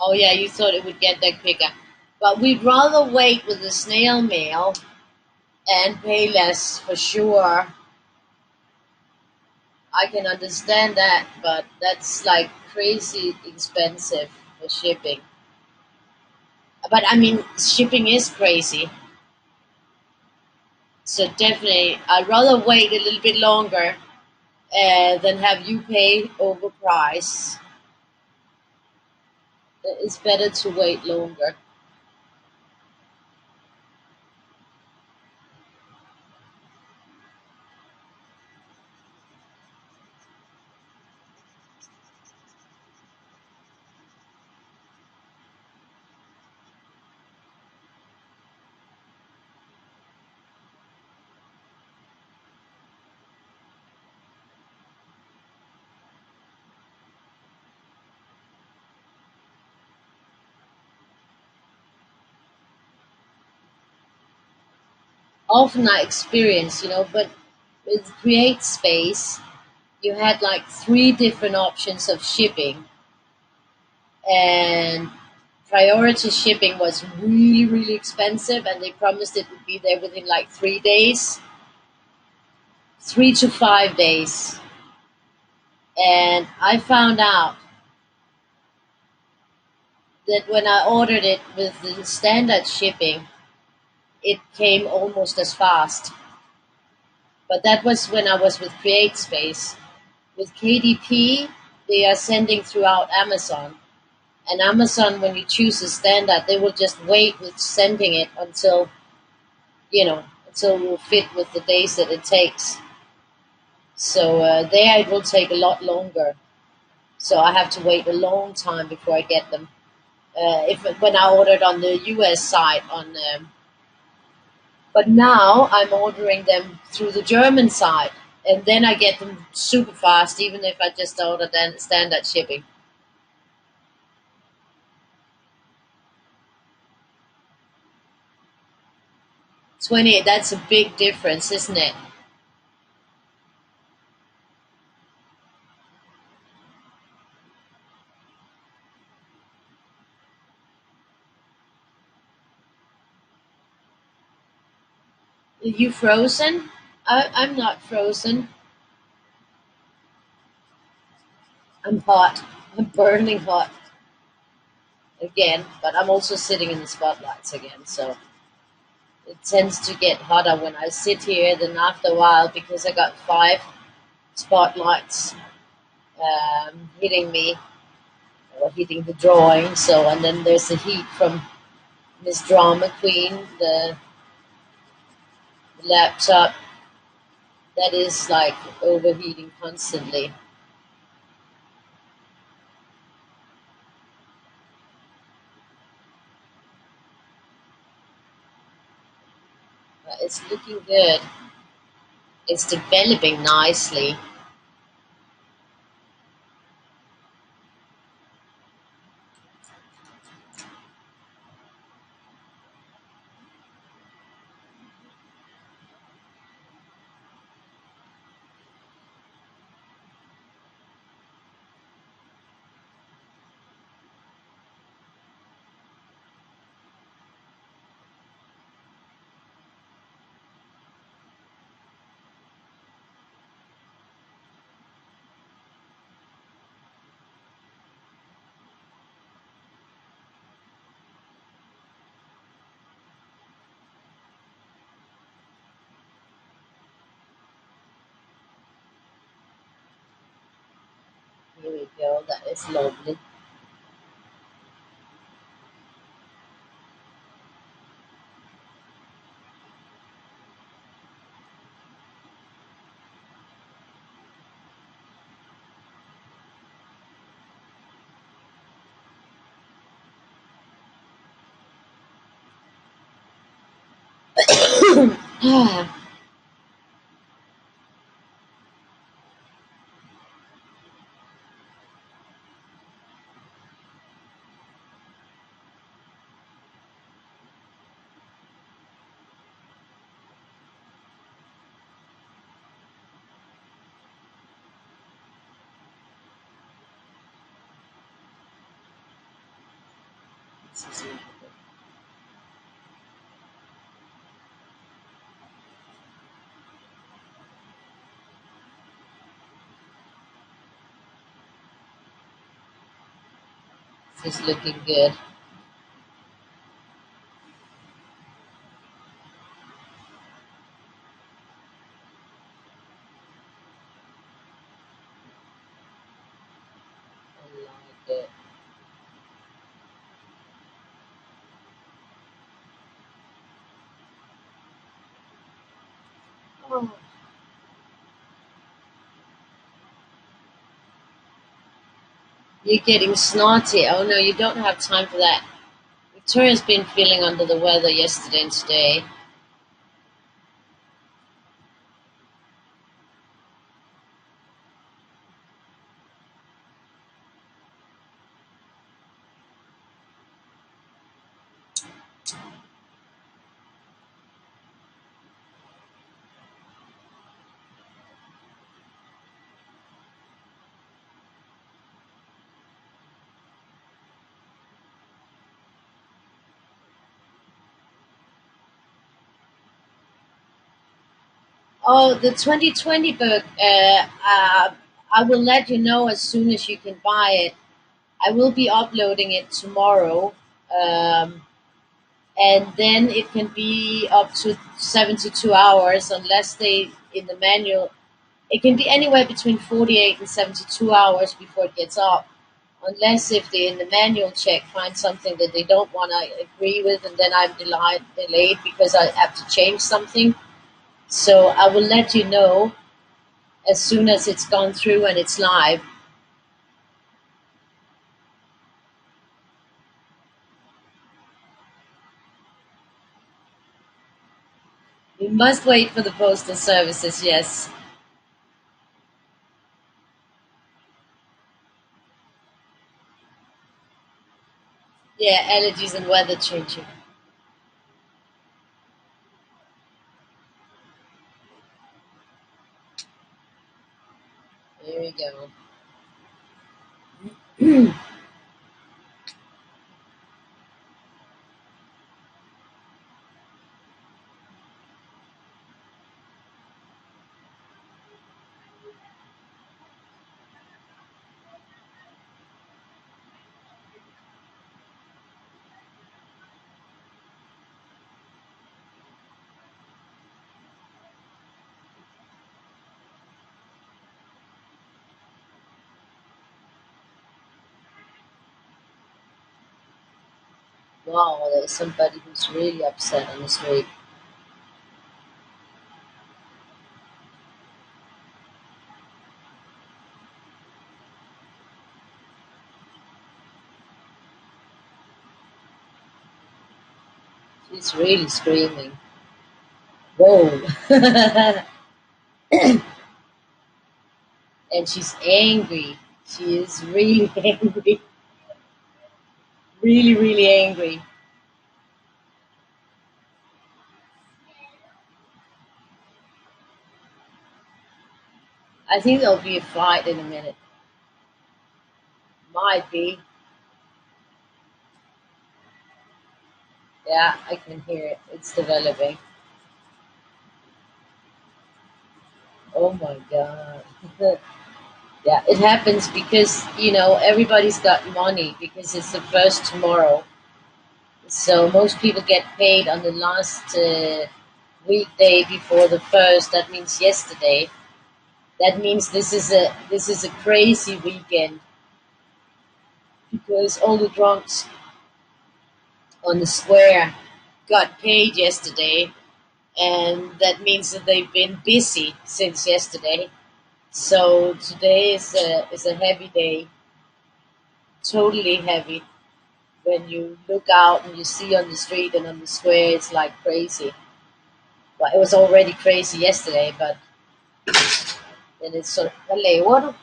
Oh yeah, you thought it would get there quicker. But we'd rather wait with the snail mail and pay less for sure. I can understand that, but that's like crazy expensive for shipping. But I mean, shipping is crazy. So definitely, I'd rather wait a little bit longer than have you pay overprice. It's better to wait longer. Often I experience, but with Create Space, you had like three different options of shipping, and priority shipping was really, really expensive, and they promised it would be there within like 3 days, 3 to 5 days. And I found out that when I ordered it with the standard shipping, it came almost as fast. But that was when I was with Create Space. With KDP, they are sending throughout Amazon. And Amazon, when you choose a standard, they will just wait with sending it until it will fit with the days that it takes. So there it will take a lot longer. So I have to wait a long time before I get them. If when I ordered on the US side but now I'm ordering them through the German side, and then I get them super fast, even if I just order then standard shipping. 28, that's a big difference, isn't it? Are you frozen? I'm not frozen. I'm hot. I'm burning hot again, but I'm also sitting in the spotlights again, so it tends to get hotter when I sit here than after a while because I got five spotlights hitting me or hitting the drawing. So, and then there's the heat from Miss Drama Queen, the laptop that is like overheating constantly. But it's looking good. It's developing nicely. Here we go. That is lovely. This is really good. This is looking good. I like it. Oh, you're getting snotty. Oh no, you don't have time for that. Victoria's been feeling under the weather yesterday and today. Oh, the 2020 book. I will let you know as soon as you can buy it. I will be uploading it tomorrow, um, and then it can be up to 72 hours, unless they in the manual. It can be anywhere between 48 and 72 hours before it gets up, unless if they in the manual check find something that they don't want to agree with, and then I'm delayed because I have to change something. So I will let you know as soon as it's gone through and it's live. We must wait for the postal services, yes. Yeah, allergies and weather changing. Here we go. Wow, there's somebody who's really upset on the street. She's really screaming. Whoa. And she's angry. She is really angry. Really, really angry. I think there'll be a fight in a minute. Might be. Yeah, I can hear it. It's developing. Oh my god. Yeah, it happens because, everybody's got money because it's the first tomorrow. So most people get paid on the last weekday before the first. That means yesterday. That means this is a crazy weekend because all the drunks on the square got paid yesterday, and that means that they've been busy since yesterday. So today is a heavy day, totally heavy. When you look out and you see on the street and on the square, it's like crazy. Well, it was already crazy yesterday, but then it's sort of, hvad laver du?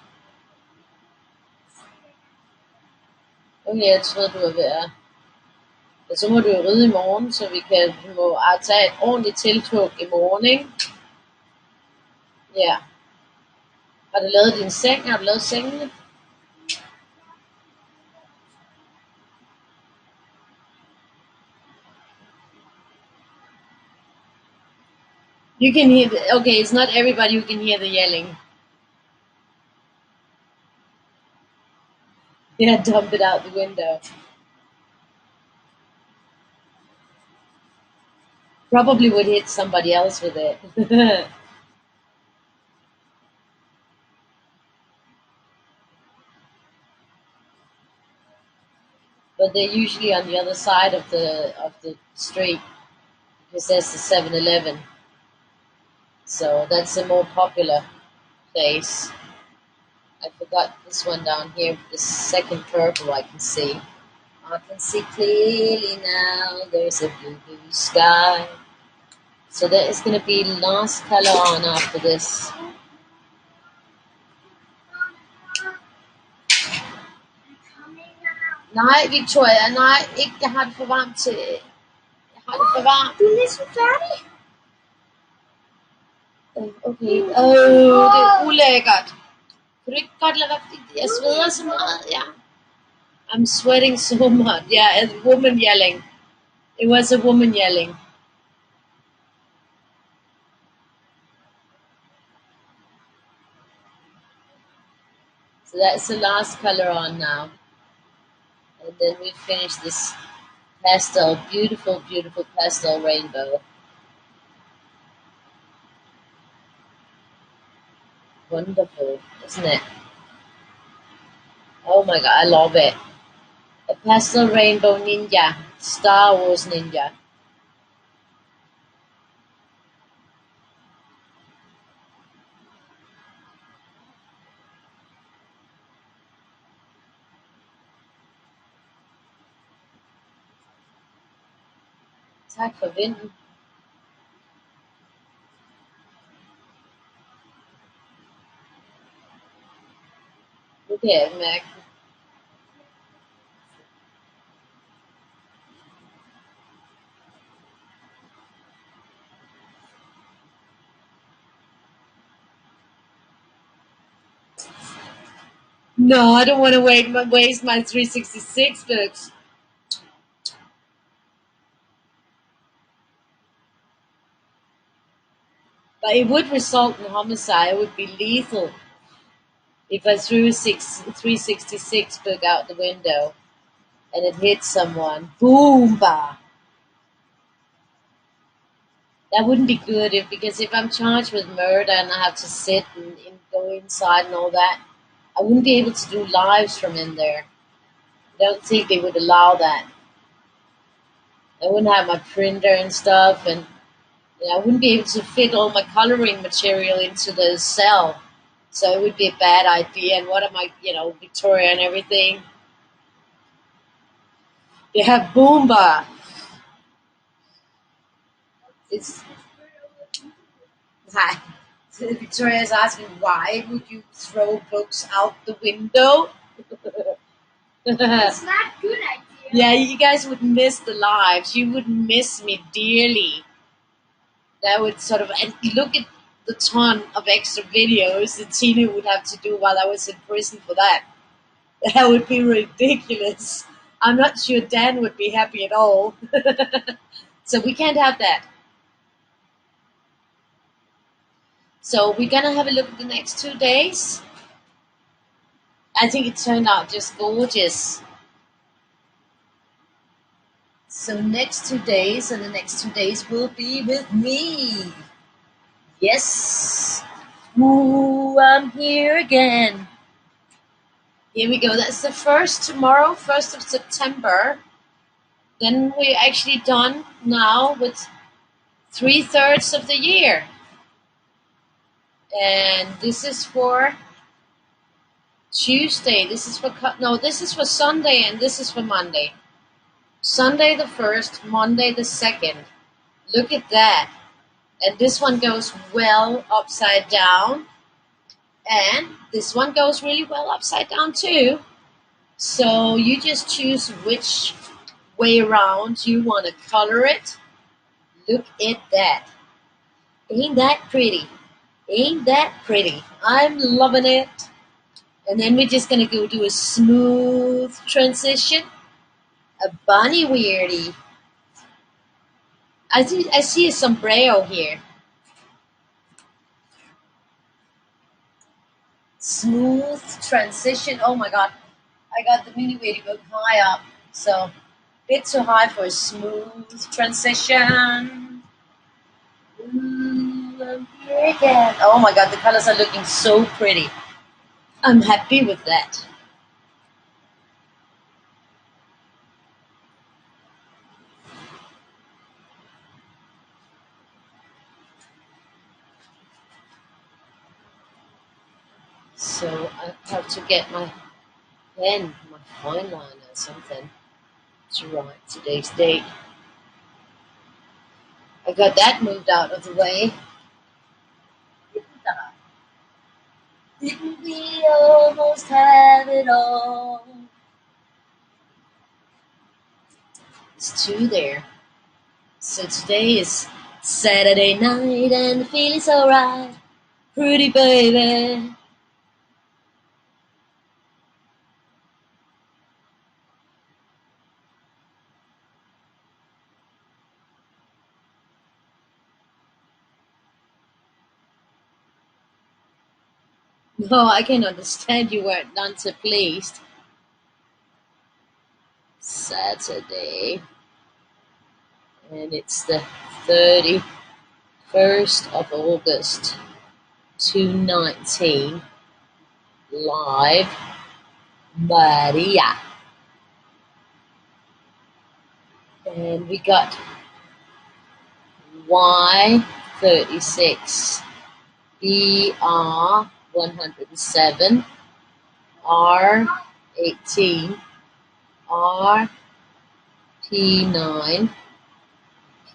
Okay, jeg troede, du var ved at... Og så må du jo ride i morgen, så vi må tage et ordentligt tiltog i morgen, ikke? Ja. Har du lavet din seng? Har du lavet sengene? You can hear okay, it's not everybody who can hear the yelling. Yeah, dump it out the window. Probably would hit somebody else with it. But they're usually on the other side of the street because there's the 7-Eleven. So that's a more popular place. I forgot this one down here, the second purple I can see. I can see clearly now there's a blue sky. So there is going to be last color on after this. Nej, Victoria, nej, ikke. Jeg har det for varmt til... Jeg har det for varmt. Du er næsten færdig. Okay. Det er ulækkert. Kan du ikke godt lade være, fordi jeg sveder så meget? Ja. I'm sweating so much. Yeah, a woman yelling. It was a woman yelling. So that's the last color on now. And then we finish this pastel, beautiful, beautiful pastel rainbow. Wonderful, isn't it? Oh my god, I love it. A pastel rainbow ninja, Star Wars ninja. Tak for vinden. Nu kan jeg mærke det. No, I don't want to waste my 366 books. But it would result in homicide. It would be lethal if I threw a 366 book out the window and it hit someone. Boom, bah. That wouldn't be good because if I'm charged with murder and I have to sit and go inside and all that, I wouldn't be able to do lives from in there. I don't think they would allow that. I wouldn't have my printer and stuff, and I wouldn't be able to fit all my coloring material into the cell. So it would be a bad idea. And what am I, Victoria and everything? They have Boomba. It's hi. Victoria's asking why would you throw books out the window? It's not a good idea. Yeah, you guys would miss the lives. You would miss me dearly. That would sort of, and look at the ton of extra videos that Tina would have to do while I was in prison for that. That would be ridiculous. I'm not sure Dan would be happy at all. So we can't have that. So we're gonna have a look at the next 2 days. I think it turned out just gorgeous. So next 2 days, and the next 2 days will be with me. Yes. Ooh, I'm here again. Here we go. That's the first tomorrow, 1st of September. Then we're actually done now with 3/3 of the year. And this is for Tuesday. This is for this is for Sunday, and this is for Monday. Sunday the 1st, Monday the 2nd. Look at that. And this one goes well upside down. And this one goes really well upside down too. So you just choose which way around you want to color it. Look at that. Ain't that pretty? Ain't that pretty? I'm loving it. And then we're just going to go do a smooth transition. A bunny weirdie. I see a sombrero here. Smooth transition. Oh my god. I got the mini weirdie book high up. So a bit too high for a smooth transition. Ooh, I'm here again. Oh my god, the colors are looking so pretty. I'm happy with that. So I have to get my pen, my fine line or something to write today's date. I got that moved out of the way. Didn't we almost have it all? It's 2 there. So today is Saturday night and the feeling's alright. Pretty baby. No, I can understand you weren't none so pleased. Saturday. And it's the 31st of August, 2019. Live. Maria. And we got Y36, BR 107, R18, RP9,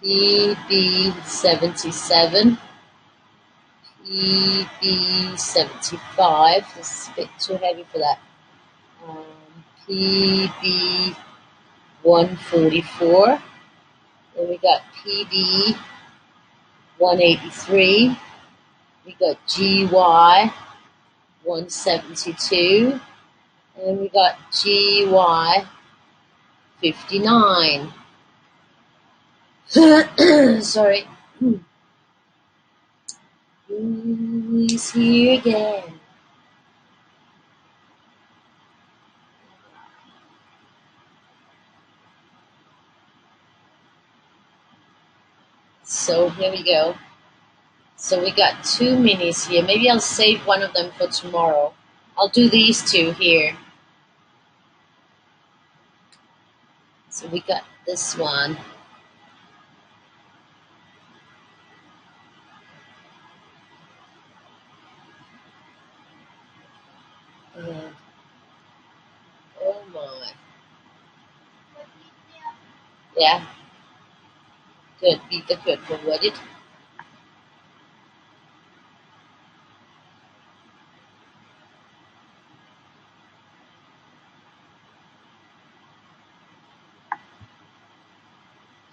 PB77, PB75. This is a bit too heavy for that. PB144. Then we got PB 183. We got GY 172. And we got GY 59. Sorry. Ooh, he's here again. So here we go. So we got 2 minis here. Maybe I'll save one of them for tomorrow. I'll do these 2 here. So we got this one. And oh my. Yeah. Good. Beat the good for what it.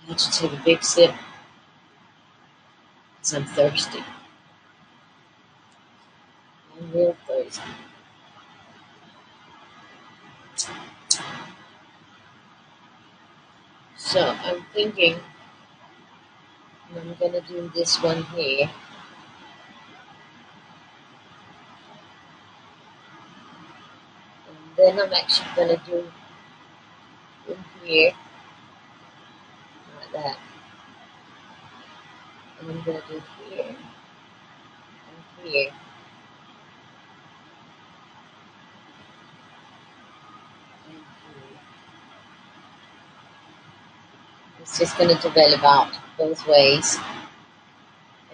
I had to take a big sip because I'm thirsty. I'm real thirsty. So I'm thinking I'm gonna do this one here. And then I'm actually gonna do in here like that. And I'm gonna do here and here. It's just going to develop out both ways.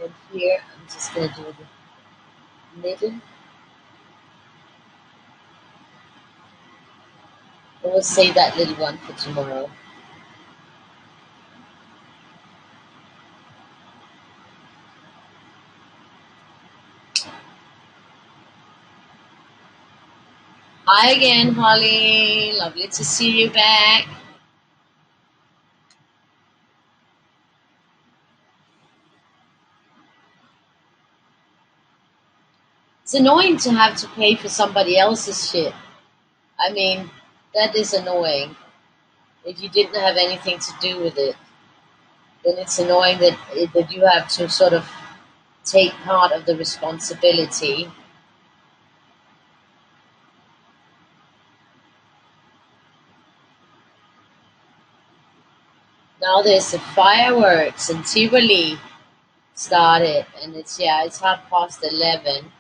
And here I'm just going to do the middle. And we'll save that little one for tomorrow. Hi again, Holly. Lovely to see you back. It's annoying to have to pay for somebody else's shit. I mean, that is annoying. If you didn't have anything to do with it, then it's annoying that you have to sort of take part of the responsibility. Now there's the fireworks and Tivoli started, and it's 11:30.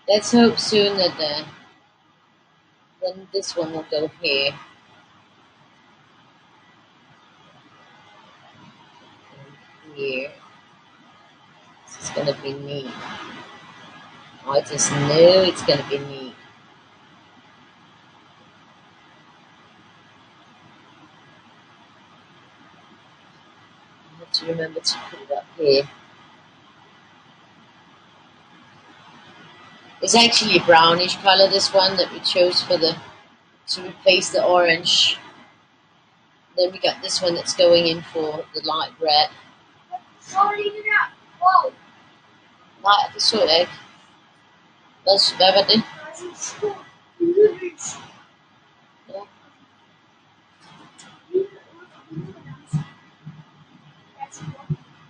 Let's hope soon that then this one will go here. And here. This is gonna be neat. I just know it's gonna be neat. I have to remember to put it up here. It's actually a brownish color, this one that we chose to replace the orange. Then we got this one that's going in for the light red. Sorry, yeah. Whoa. Nej, det så jeg ikke. Hvad var det? Ja.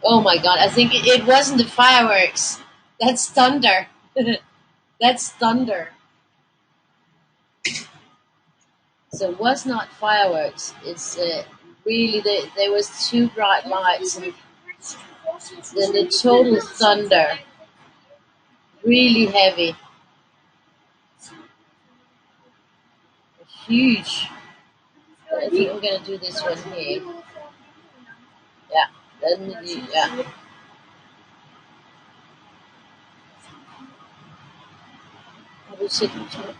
Oh my god, I think it wasn't the fireworks. That's thunder. That's thunder. So it was not fireworks. It's really, there was two bright lights and then the total thunder. Really heavy. Huge. But I think I'm going to do this one here. Yeah. Then, yeah. How do you sit on top?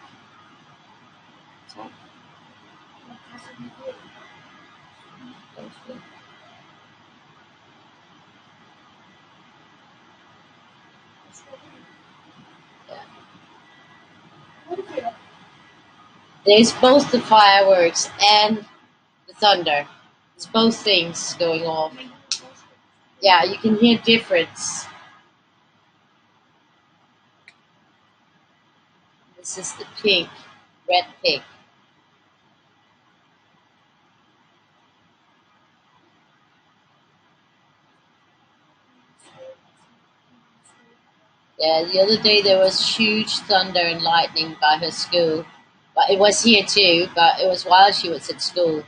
Yeah. There's both the fireworks and the thunder. It's both things going off. Yeah, you can hear difference. This is the pink, red pink. Yeah, the other day there was huge thunder and lightning by her school. But it was here too, but it was while she was at school.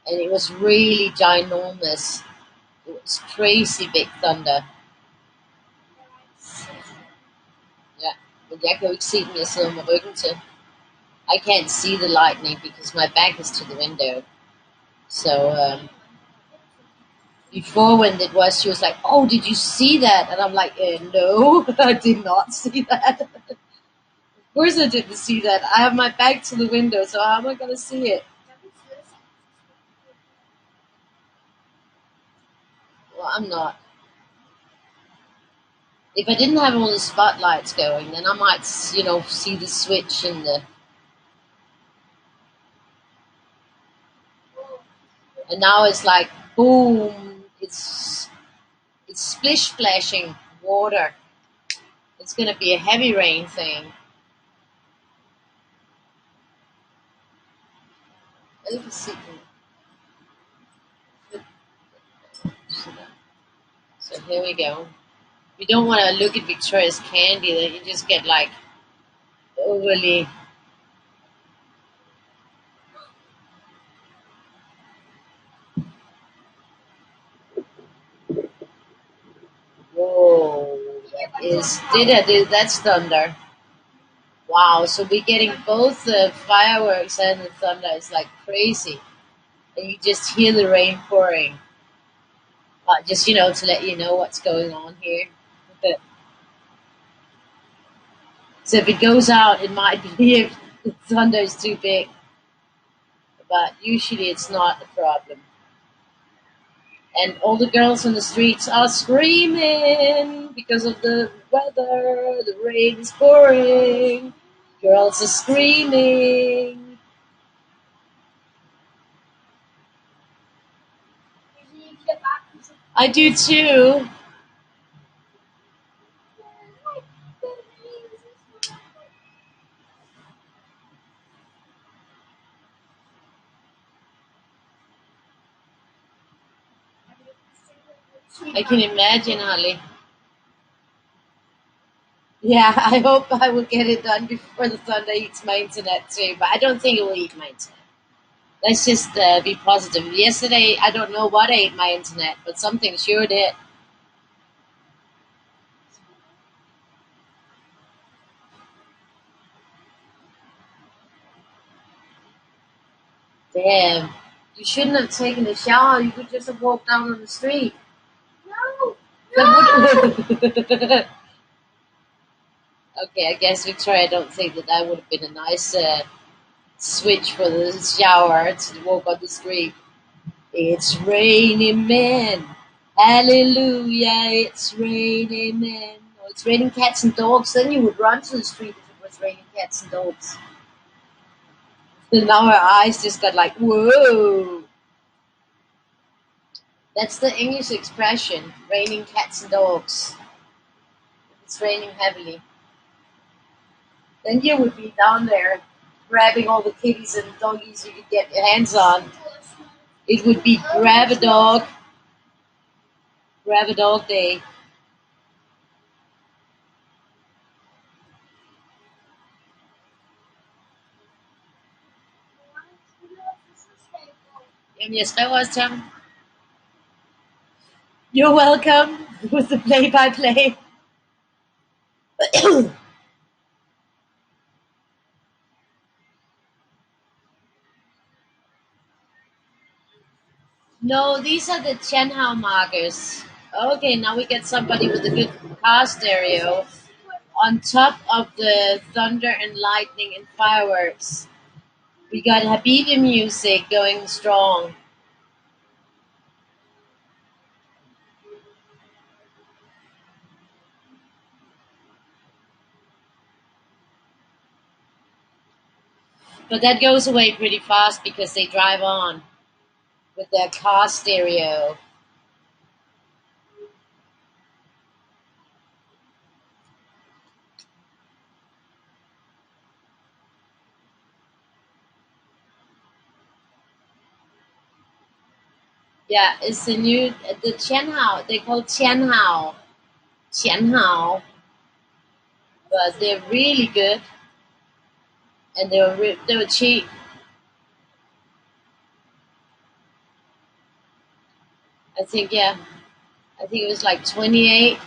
And it was really ginormous. It was crazy big thunder. Ja, men jeg kan jo ikke se den, jeg sidder med ryggen til. I can't see the lightning because my back is to the window. So before when it was, she was like, "Oh, did you see that?" And I'm like, "No, I did not see that. Of course I didn't see that. I have my back to the window, so how am I going to see it?" Well, I'm not. If I didn't have all the spotlights going, then I might, see the switch and now it's like boom. It's splish splashing water. It's going to be a heavy rain thing. Let me see. So here we go. You don't want to look at Victoria's candy, then you just get like overly. Whoa, that's thunder. Wow, so we're getting both the fireworks and the thunder. It's like crazy. And you just hear the rain pouring. Just, to let you know what's going on here. But, so if it goes out, it might be if the thunder is too big. But usually it's not a problem. And all the girls on the streets are screaming because of the weather. The rain is pouring. Girls are screaming. I do too. I can imagine, Holly. Yeah, I hope I will get it done before the thunder eats my internet too, but I don't think it will eat my internet. Let's just be positive. Yesterday, I don't know what ate my internet, but something sure did. Damn. You shouldn't have taken a shower. You could just have walked down on the street. No. Okay, I guess Victoria don't think that would have been a nice switch for the shower to walk on the street. It's raining men. Hallelujah, it's raining men. Oh, it's raining cats and dogs. Then you would run to the street if it was raining cats and dogs. And now her eyes just got like, whoa. That's the English expression, raining cats and dogs. It's raining heavily. Then you would be down there grabbing all the kitties and doggies you could get your hands on. It would be grab a dog day. Yes, I was, Tom. You're welcome with the play-by-play. No, these are the Chenhao markers. Okay, now we get somebody with a good car stereo on top of the thunder and lightning and fireworks. We got Habibi music going strong. But that goes away pretty fast because they drive on with their car stereo. Yeah, it's the new the Qianhao. They call Qianhao, Qianhao, but they're really good and they were cheap. I think I think it was like 28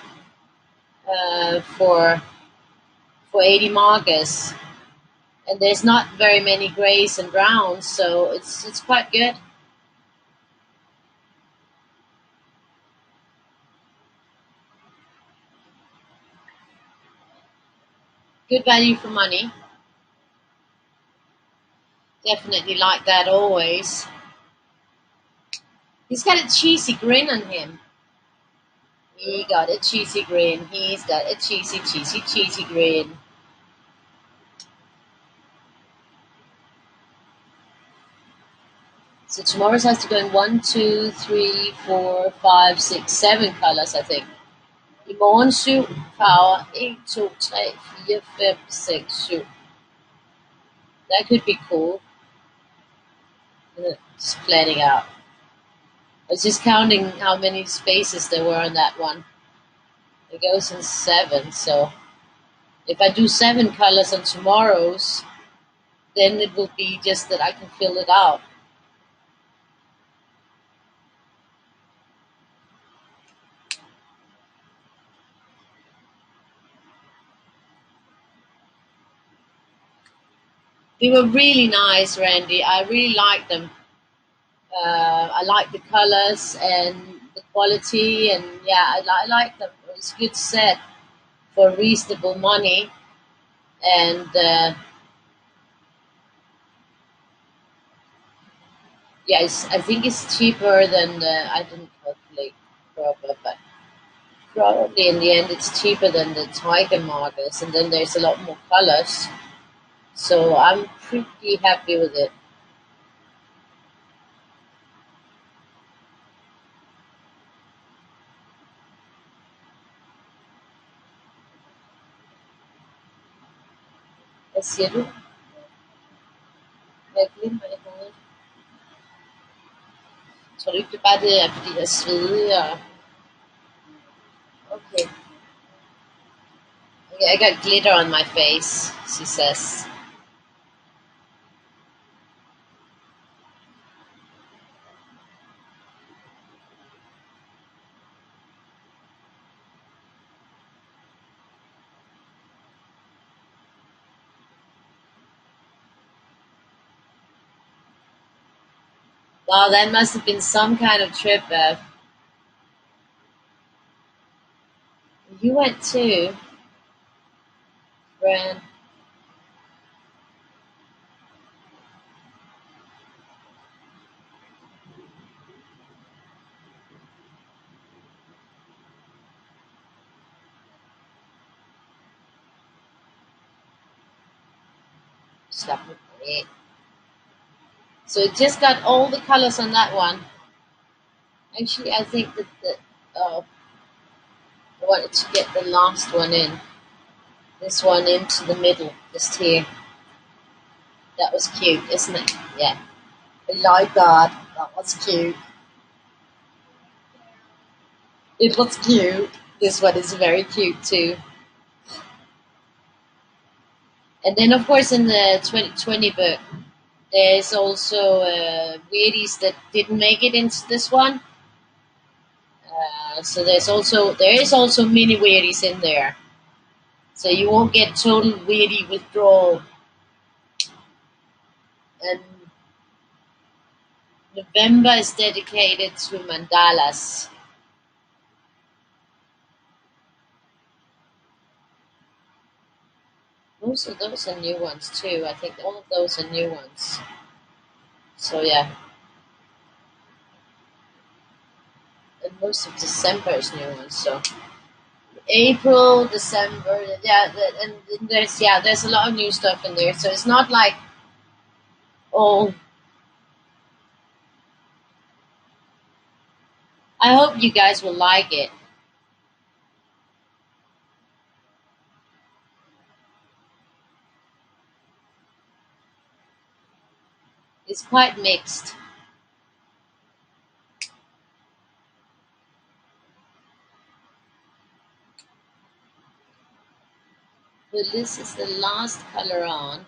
for 80 markers, and there's not very many grays and browns, so it's quite good. Good value for money. Definitely like that always. He's got a cheesy grin on him. He got a cheesy grin. He's got a cheesy grin. So tomorrow's has to go in 1, 2, 3, 4, 5, 6, 7 colors, I think. I morgen 7 farver. 1, 2, 3, 4, 5, 6, 7. That could be cool. Just planning out. I was just counting how many spaces there were on that one. It goes in 7, so if I do 7 colors on tomorrow's, then it will be just that I can fill it out. They were really nice, Randy. I really liked them. I like the colors and the quality, and yeah, I like them. It was a good set for reasonable money, and yes, I think it's cheaper than I didn't calculate proper, but probably in the end it's cheaper than the Tiger Markers, and then there's a lot more colors. So I'm pretty happy with it. Hvad siger du? Hvad glimmer i hovedet? Tror du ikke, det bare det er, fordi jeg er svedig og... Okay. Okay, I got glitter on my face, she says. Wow, that must have been some kind of trip, Bev. You went too, Fran. Stop it. So it just got all the colors on that one. Actually, I think that I wanted to get the last one in. This one into the middle, just here. That was cute, isn't it? Yeah. I like that. That was cute. It was cute. This one is very cute too. And then, of course, in the 2020 book, there's also Weirdies that didn't make it into this one. So there is also mini Weirdies in there. So you won't get total Weirdy withdrawal. And November is dedicated to mandalas. Most of those are new ones too. I think all of those are new ones. So yeah. And most of December is new ones. So April, December, yeah, and there's a lot of new stuff in there. So it's not like all. I hope you guys will like it. It's quite mixed. But this is the last color on.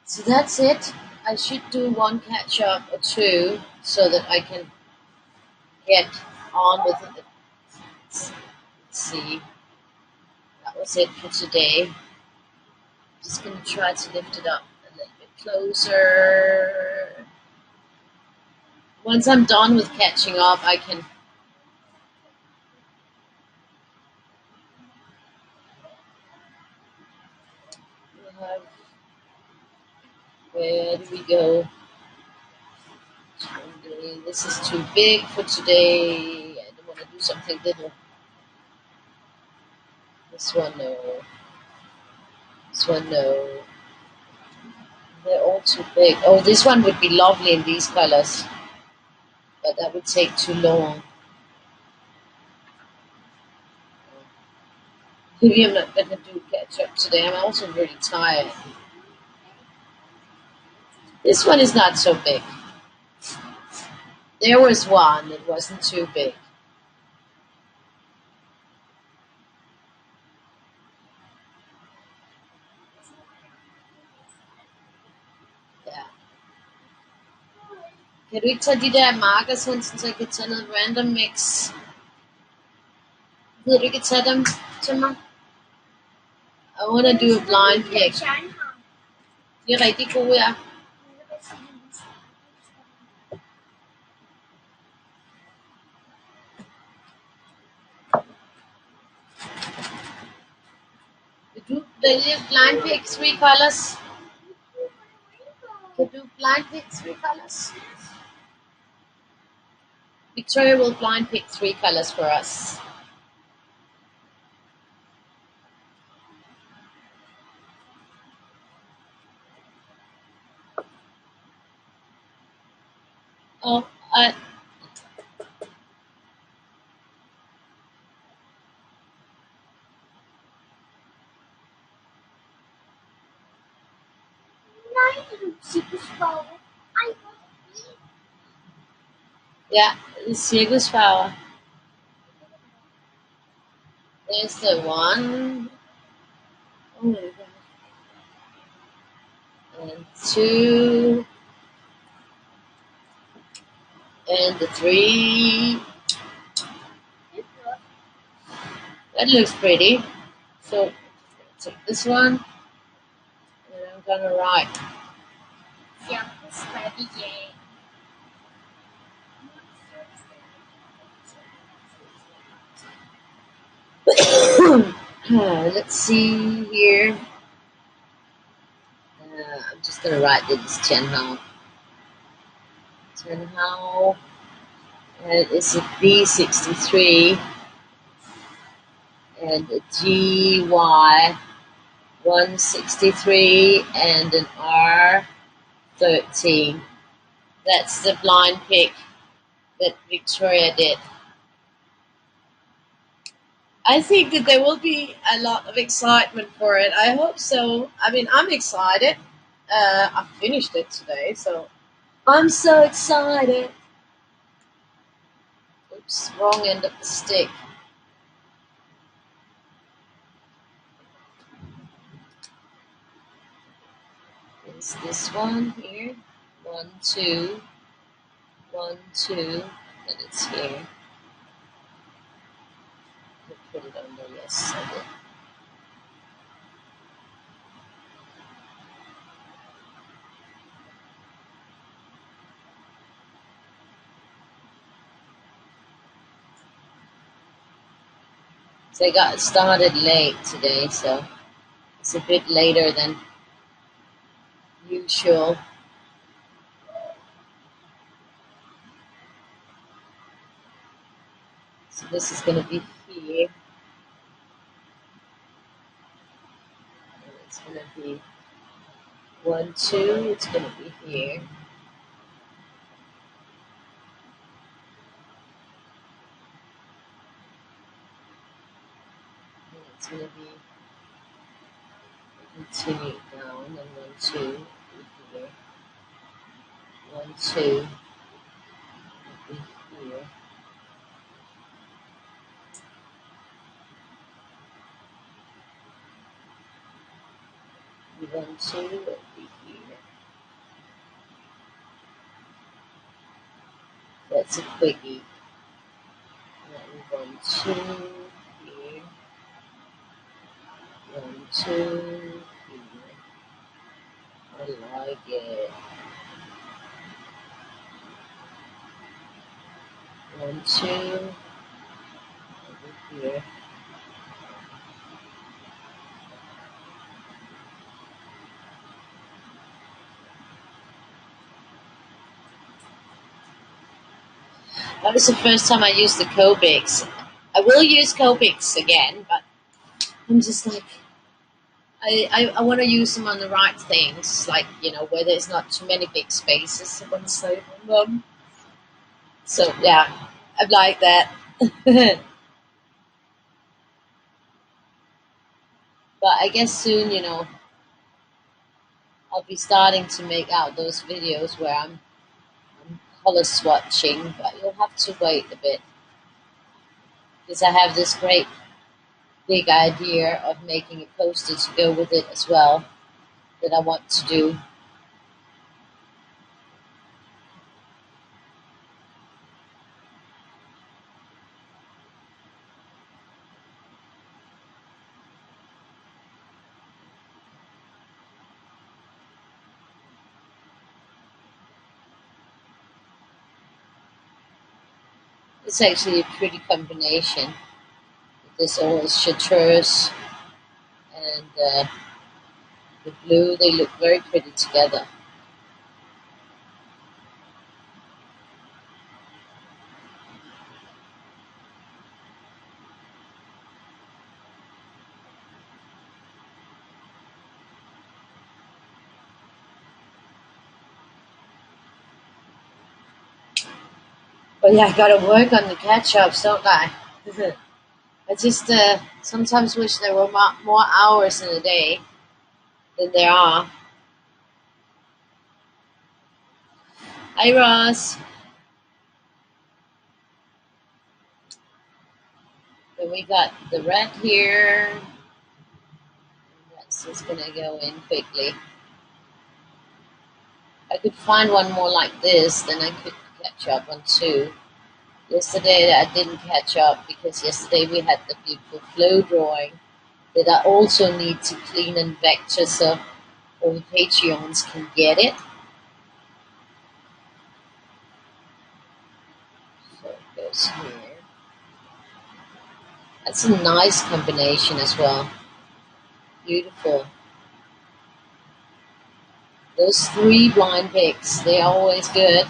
So that's it. I should do one catch up or two so that I can get on with it. Let's see. That was it for today. Just gonna try to lift it up a little bit closer. Once I'm done with catching up, I can have, where do we go? This is too big for today. I don't want to do something little. This one, no. This one, no. They're all too big. Oh, this one would be lovely in these colors, but that would take too long. Maybe I'm not going to do catch up today. I'm also really tired. This one is not so big. There was one that wasn't too big. Kan du ikke tage de der markers hen, så jeg kan tage noget random mix? Gider du ikke tage dem til mig? I want to do a blind pick. De er rigtig gode, ja. Vil du vælge blind pick 3 colors? Can do blind pick 3 colors? Victoria will blind pick 3 colors for us. Oh, yeah, cirkusfarver. There's the one. Oh my god. And 2. And the 3. That looks pretty. So, take this one. And I'm gonna write. Let's see here. I'm just gonna write this Chenhao. Chenhao. And it's a B63 and a GY 163 and an R13. That's the blind pick that Victoria did. I think that there will be a lot of excitement for it. I hope so. I mean, I'm excited. I finished it today, so I'm so excited. Oops, wrong end of the stick. There's this one here. 1, 2, 1, 2, and it's here. I'll put it under, yes, I did. So I got started late today, so it's a bit later than usual. So this is going to be here. And it's going to be 1, 2, it's going to be here. And it's going to be continue down, and 1, 2, be here. 1, 2, be here. 1, 2, be here. That's a quickie. And 1, 2, here. 1, 2, here. I like it. 1, 2, over here. That was the first time I used the Copics. I will use Copics again, but I'm just like, I want to use them on the right things, like, where there's not too many big spaces. I want to save on them. So, yeah, I like that. But I guess soon, I'll be starting to make out those videos where I'm color swatching, but you'll have to wait a bit. Because I have this great big idea of making a poster to go with it as well that I want to do. It's actually a pretty combination. There's always chartreuse and the blue. They look very pretty together. But yeah, I gotta work on the catch-ups, don't I? I just sometimes wish there were more hours in a day than there are. Hi, Ross. Then we got the red here. That's just gonna go in quickly. I could find one more like this, then I could catch up on two. Yesterday I didn't catch up because yesterday we had the beautiful flow drawing that I also need to clean and vector so all the Patreons can get it. So it goes here. That's a nice combination as well. Beautiful. Those three blind picks, they're always good.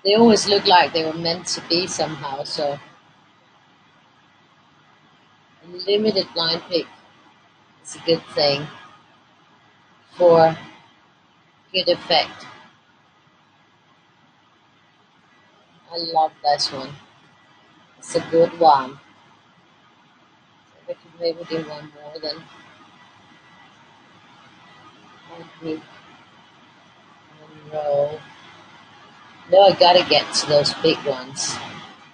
They always look like they were meant to be somehow, so a limited blind pick is a good thing for good effect. I love this one. It's a good one. I could maybe do one more then. One row. No, I gotta get to those big ones.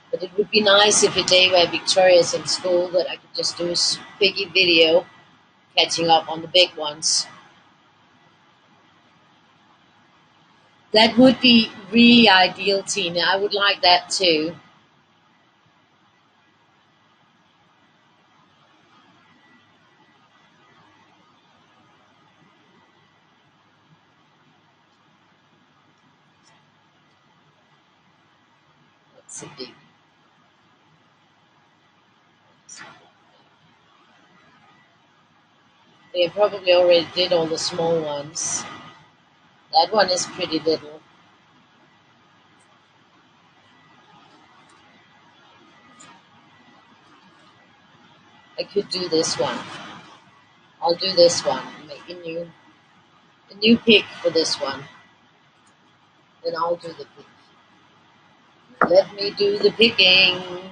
But it would be nice if a day where Victoria's in school that I could just do a piggy video catching up on the big ones. That would be really ideal, Tina. I would like that too. That's a big. They probably already did all the small ones. That one is pretty little. I could do this one. I'll do this one. Make a new pick for this one. Then I'll do the pick. Let me do the picking.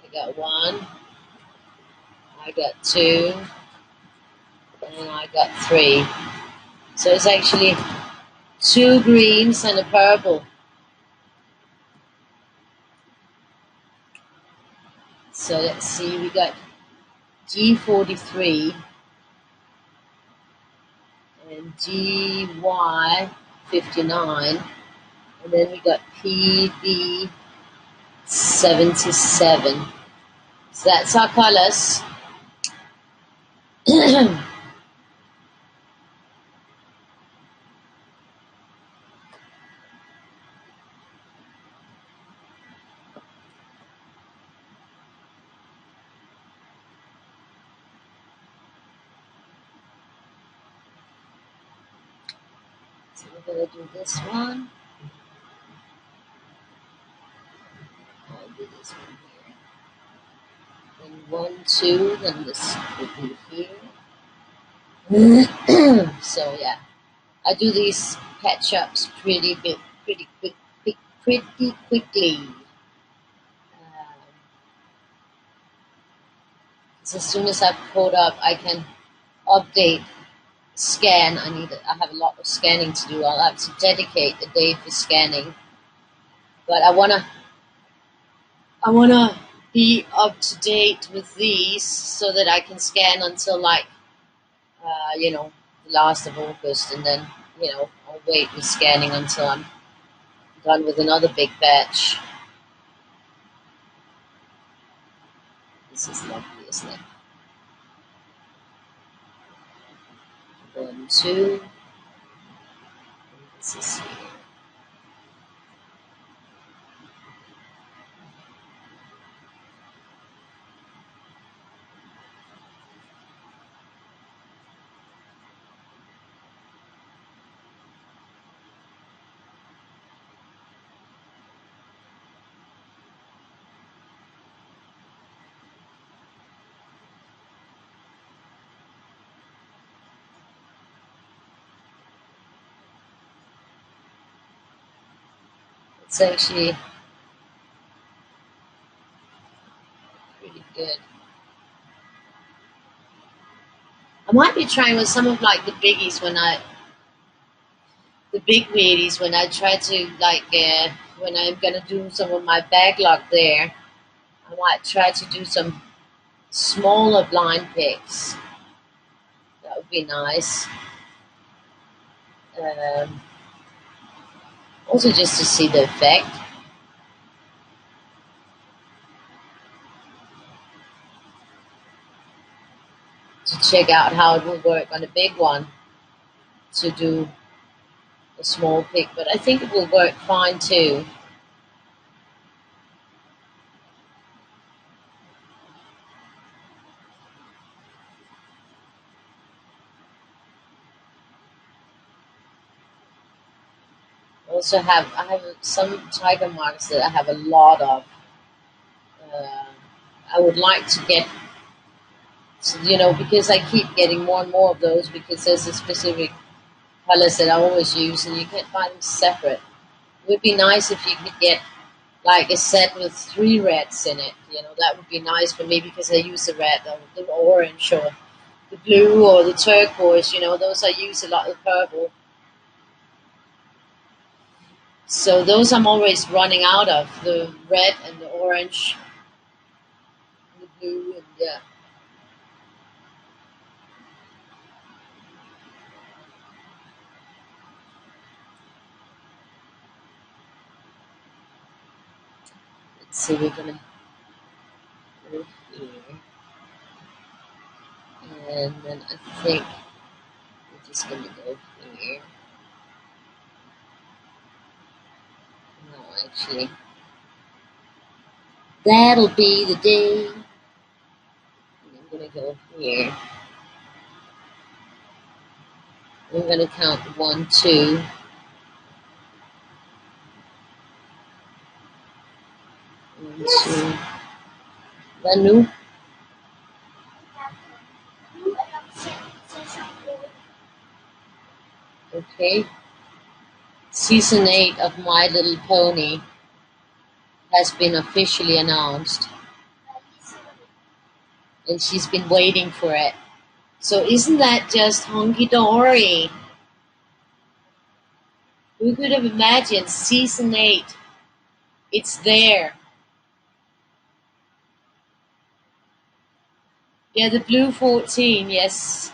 I got one. I got two. And I got three. So it's actually two greens and a purple. So let's see, we got G43 and GY59, and then we got PB77. So that's our colors. So we're going to do this one. I'll do this one here. Then 1, 2, then this will be here. So yeah, I do these catch-ups pretty quickly. So as soon as I've caught up, I can update, scan. I have a lot of scanning to do. I'll have to dedicate a day for scanning. But I wanna be up to date with these so that I can scan until the last of August, and then I'll wait with scanning until I'm done with another big batch. This is lovely, isn't it? 1, 2. This is here. It's actually pretty good. I might be trying with some of like the biggies the big Weirdies when I try to when I'm gonna do some of my backlog there. I might try to do some smaller blind picks. That would be nice. Um, Also just to see the effect. To check out how it will work on a big one to do a small pick, but I think it will work fine too. I have some tiger marks that I have a lot of. Uh, I would like to get, because I keep getting more and more of those because there's a specific colors that I always use and you can't buy them separate. It would be nice if you could get like a set with 3 reds in it. That would be nice for me because I use the red or the orange or the blue or the turquoise. Those I use a lot. The purple. So those I'm always running out of, the red and the orange, and the blue, and yeah. Let's see, we're gonna go here, and then I think we're just gonna go here. No, actually, that'll be the day. I'm gonna go here. I'm gonna count 1, 2. 1, 2. Manu, okay. Season 8 of My Little Pony has been officially announced, and she's been waiting for it. So isn't that just hunky dory? Who could have imagined season 8? It's there. Yeah, the blue 14, yes.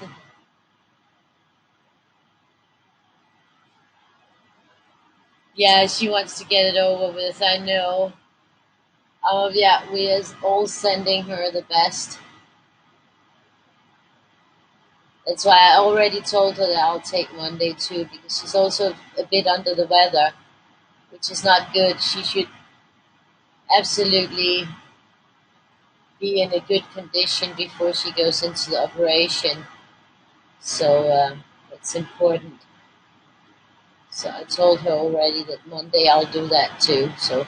Yeah, she wants to get it over with, I know. Oh, yeah, we are all sending her the best. That's why I already told her that I'll take Monday too, because she's also a bit under the weather, which is not good. She should absolutely be in a good condition before she goes into the operation. So it's important. So I told her already that Monday I'll do that too, so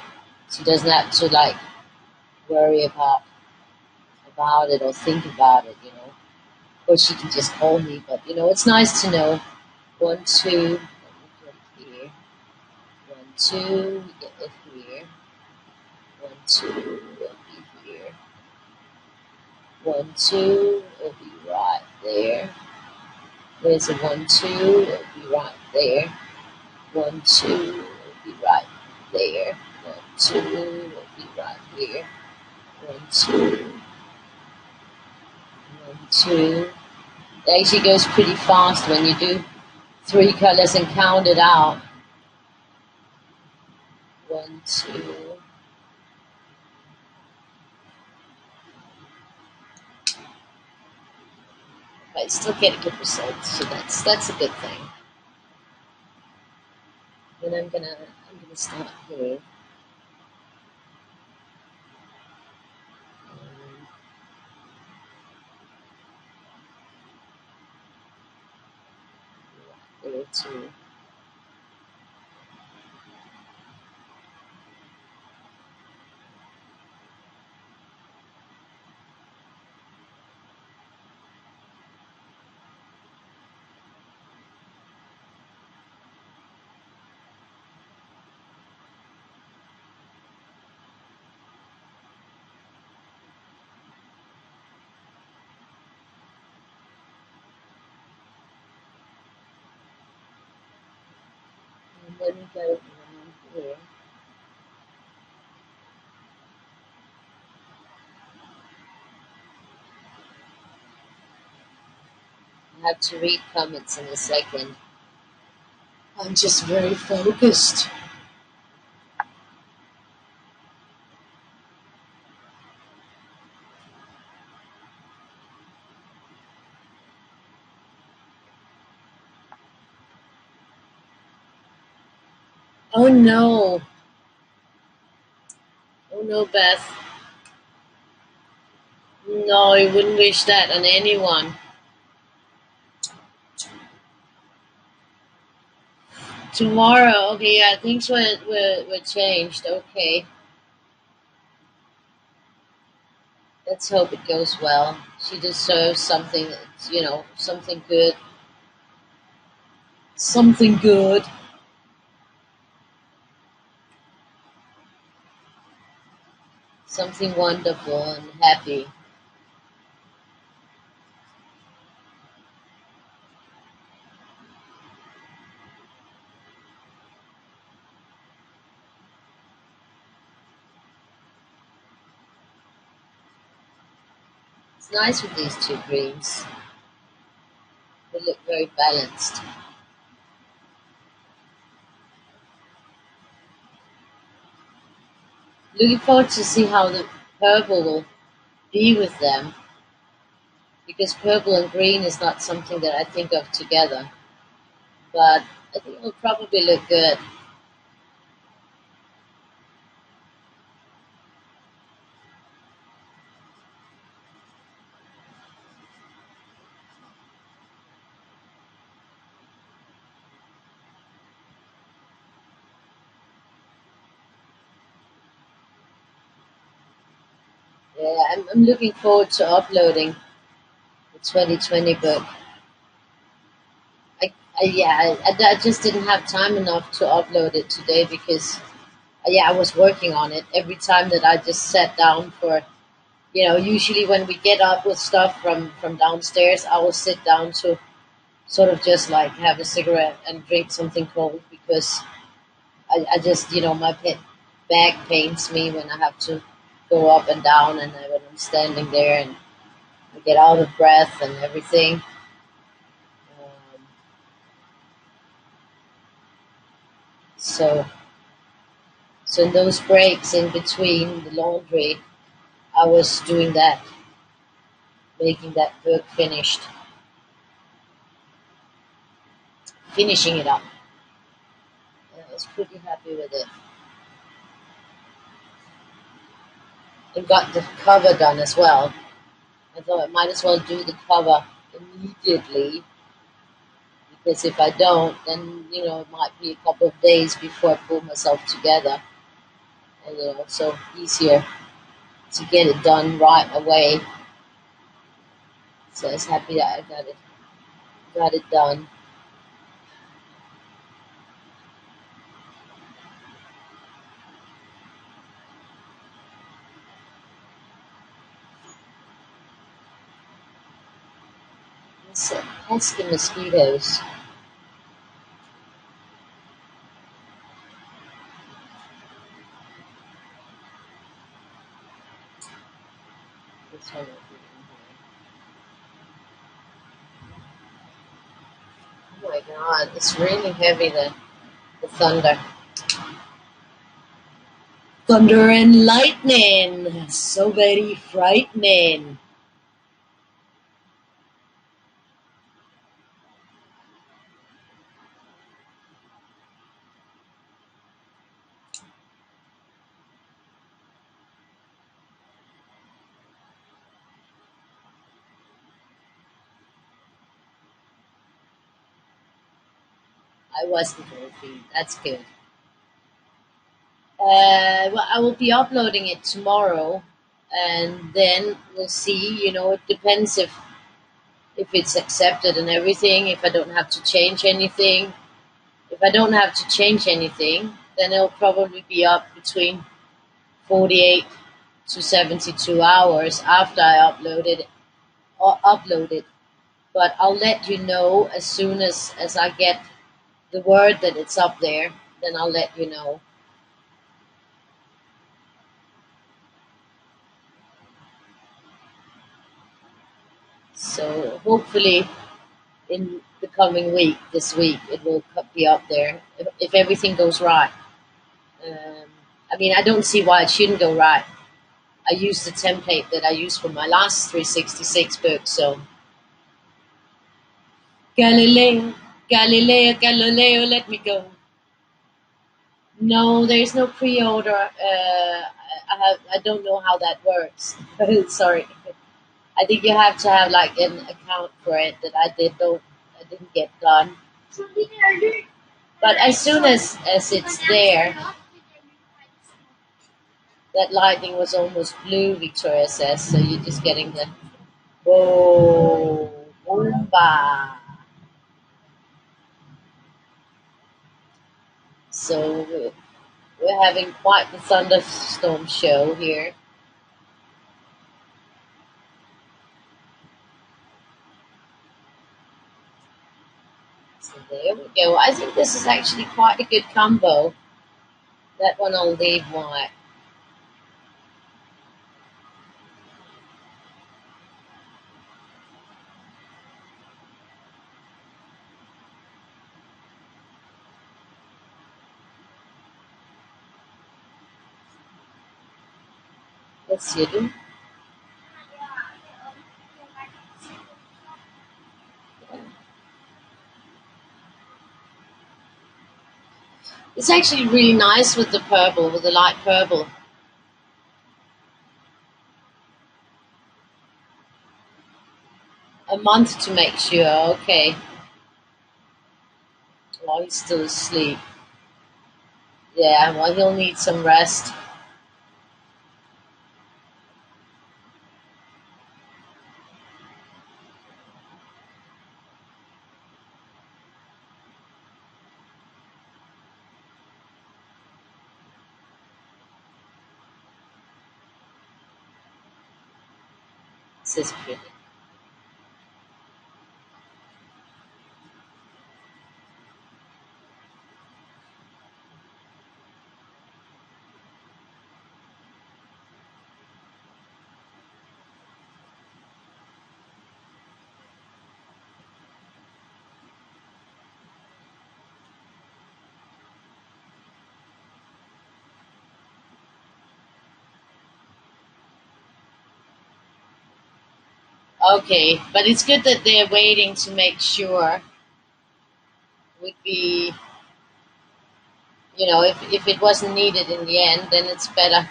she doesn't have to worry about it or think about it. Or she can just call me, but it's nice to know. 1, 2, let me put it here. 1, 2, we get it here. 1, 2, it'll be here. 1, 2, it'll be right there. There's a 1, 2, it'll be right there. 1, 2, it'll be right there. 1, 2, it'll be right here. 1, 2, 1, 2. It actually goes pretty fast when you do 3 colors and count it out. 1, 2. but I still get a good result, so that's a good thing. Then I'm gonna start here. Um, There too. And then we go around here. I have to read comments in a second. I'm just very focused. Oh no. Oh no, Beth. No, I wouldn't wish that on anyone. Tomorrow, okay, yeah, things were changed. Okay, let's hope it goes well. She deserves something, something good. Something good. Something wonderful and happy. It's nice with these two greens. They look very balanced. Looking forward to see how the purple will be with them, because purple and green is not something that I think of together. But I think it will probably look good. Yeah, I'm looking forward to uploading the 2020 book. I just didn't have time enough to upload it today because, I was working on it. Every time that I just sat down for, usually when we get up with stuff from downstairs, I will sit down to sort of just like have a cigarette and drink something cold because I just, my back pains me when I have to go up and down and when I'm standing there and I get out of breath and everything. Um, so, so in those breaks in between the laundry, I was doing that, making that book finished, finishing it up. And I was pretty happy with it. And got the cover done as well. I thought I might as well do the cover immediately because if I don't, then it might be a couple of days before I pull myself together, and so easier to get it done right away. So I was happy that I got it done. So pesky mosquitoes. This one will be in here. Oh my god, it's really heavy, the thunder. Thunder and lightning, so very frightening. I wasn't worried. That's good. Well, I will be uploading it tomorrow, and then we'll see. It depends if it's accepted and everything. If I don't have to change anything, if I don't have to change anything, then it'll probably be up between 48 to 72 hours after I upload it. But I'll let you know as soon as I get the word that it's up there. Then I'll let you know. So hopefully in the coming week, this week, it will be up there if everything goes right. Um, I mean, I don't see why it shouldn't go right. I use the template that I used for my last 366 book. So Galileo, Galileo, Galileo, let me go. No, there is no pre-order. I don't know how that works. Sorry. I think you have to have like an account for it that I didn't get done. But as soon as it's there, that lighting was almost blue, Victoria says, so you're just getting the whoa, boomba. So we're having quite the thunderstorm show here. So there we go. I think this is actually quite a good combo. That one I'll leave white. Let's see. It's actually really nice with the purple, with the light purple. A month to make sure, okay. Well, he's still asleep. Yeah, well, he'll need some rest. This is pretty. Okay, but it's good that they're waiting to make sure. Would be, if it wasn't needed in the end, then it's better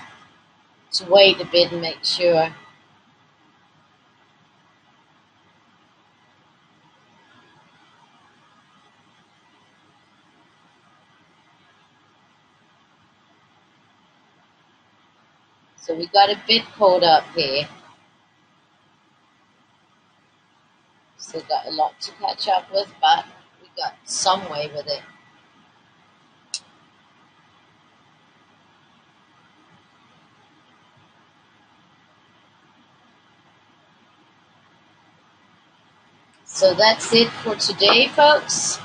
to wait a bit and make sure. So we got a bit caught up here. Still got a lot to catch up with, but we got some way with it. So that's it for today, folks.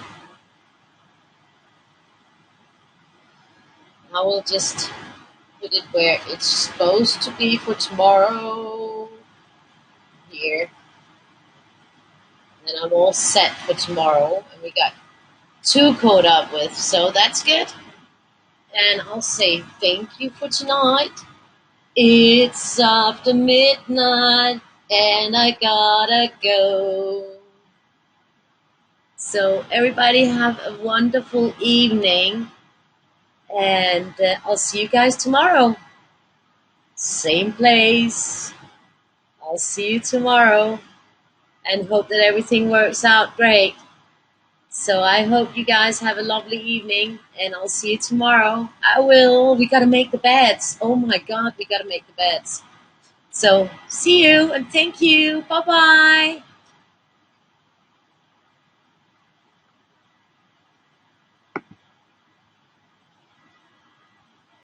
I will just put it where it's supposed to be for tomorrow. Here. And I'm all set for tomorrow. And we got 2 caught up with, so that's good. And I'll say thank you for tonight. It's after midnight and I gotta go. So everybody have a wonderful evening, and I'll see you guys tomorrow. Same place. I'll see you tomorrow and hope that everything works out great. So I hope you guys have a lovely evening, and I'll see you tomorrow. I will. We gotta make the beds. Oh my God, we gotta make the beds. So see you and thank you. Bye bye.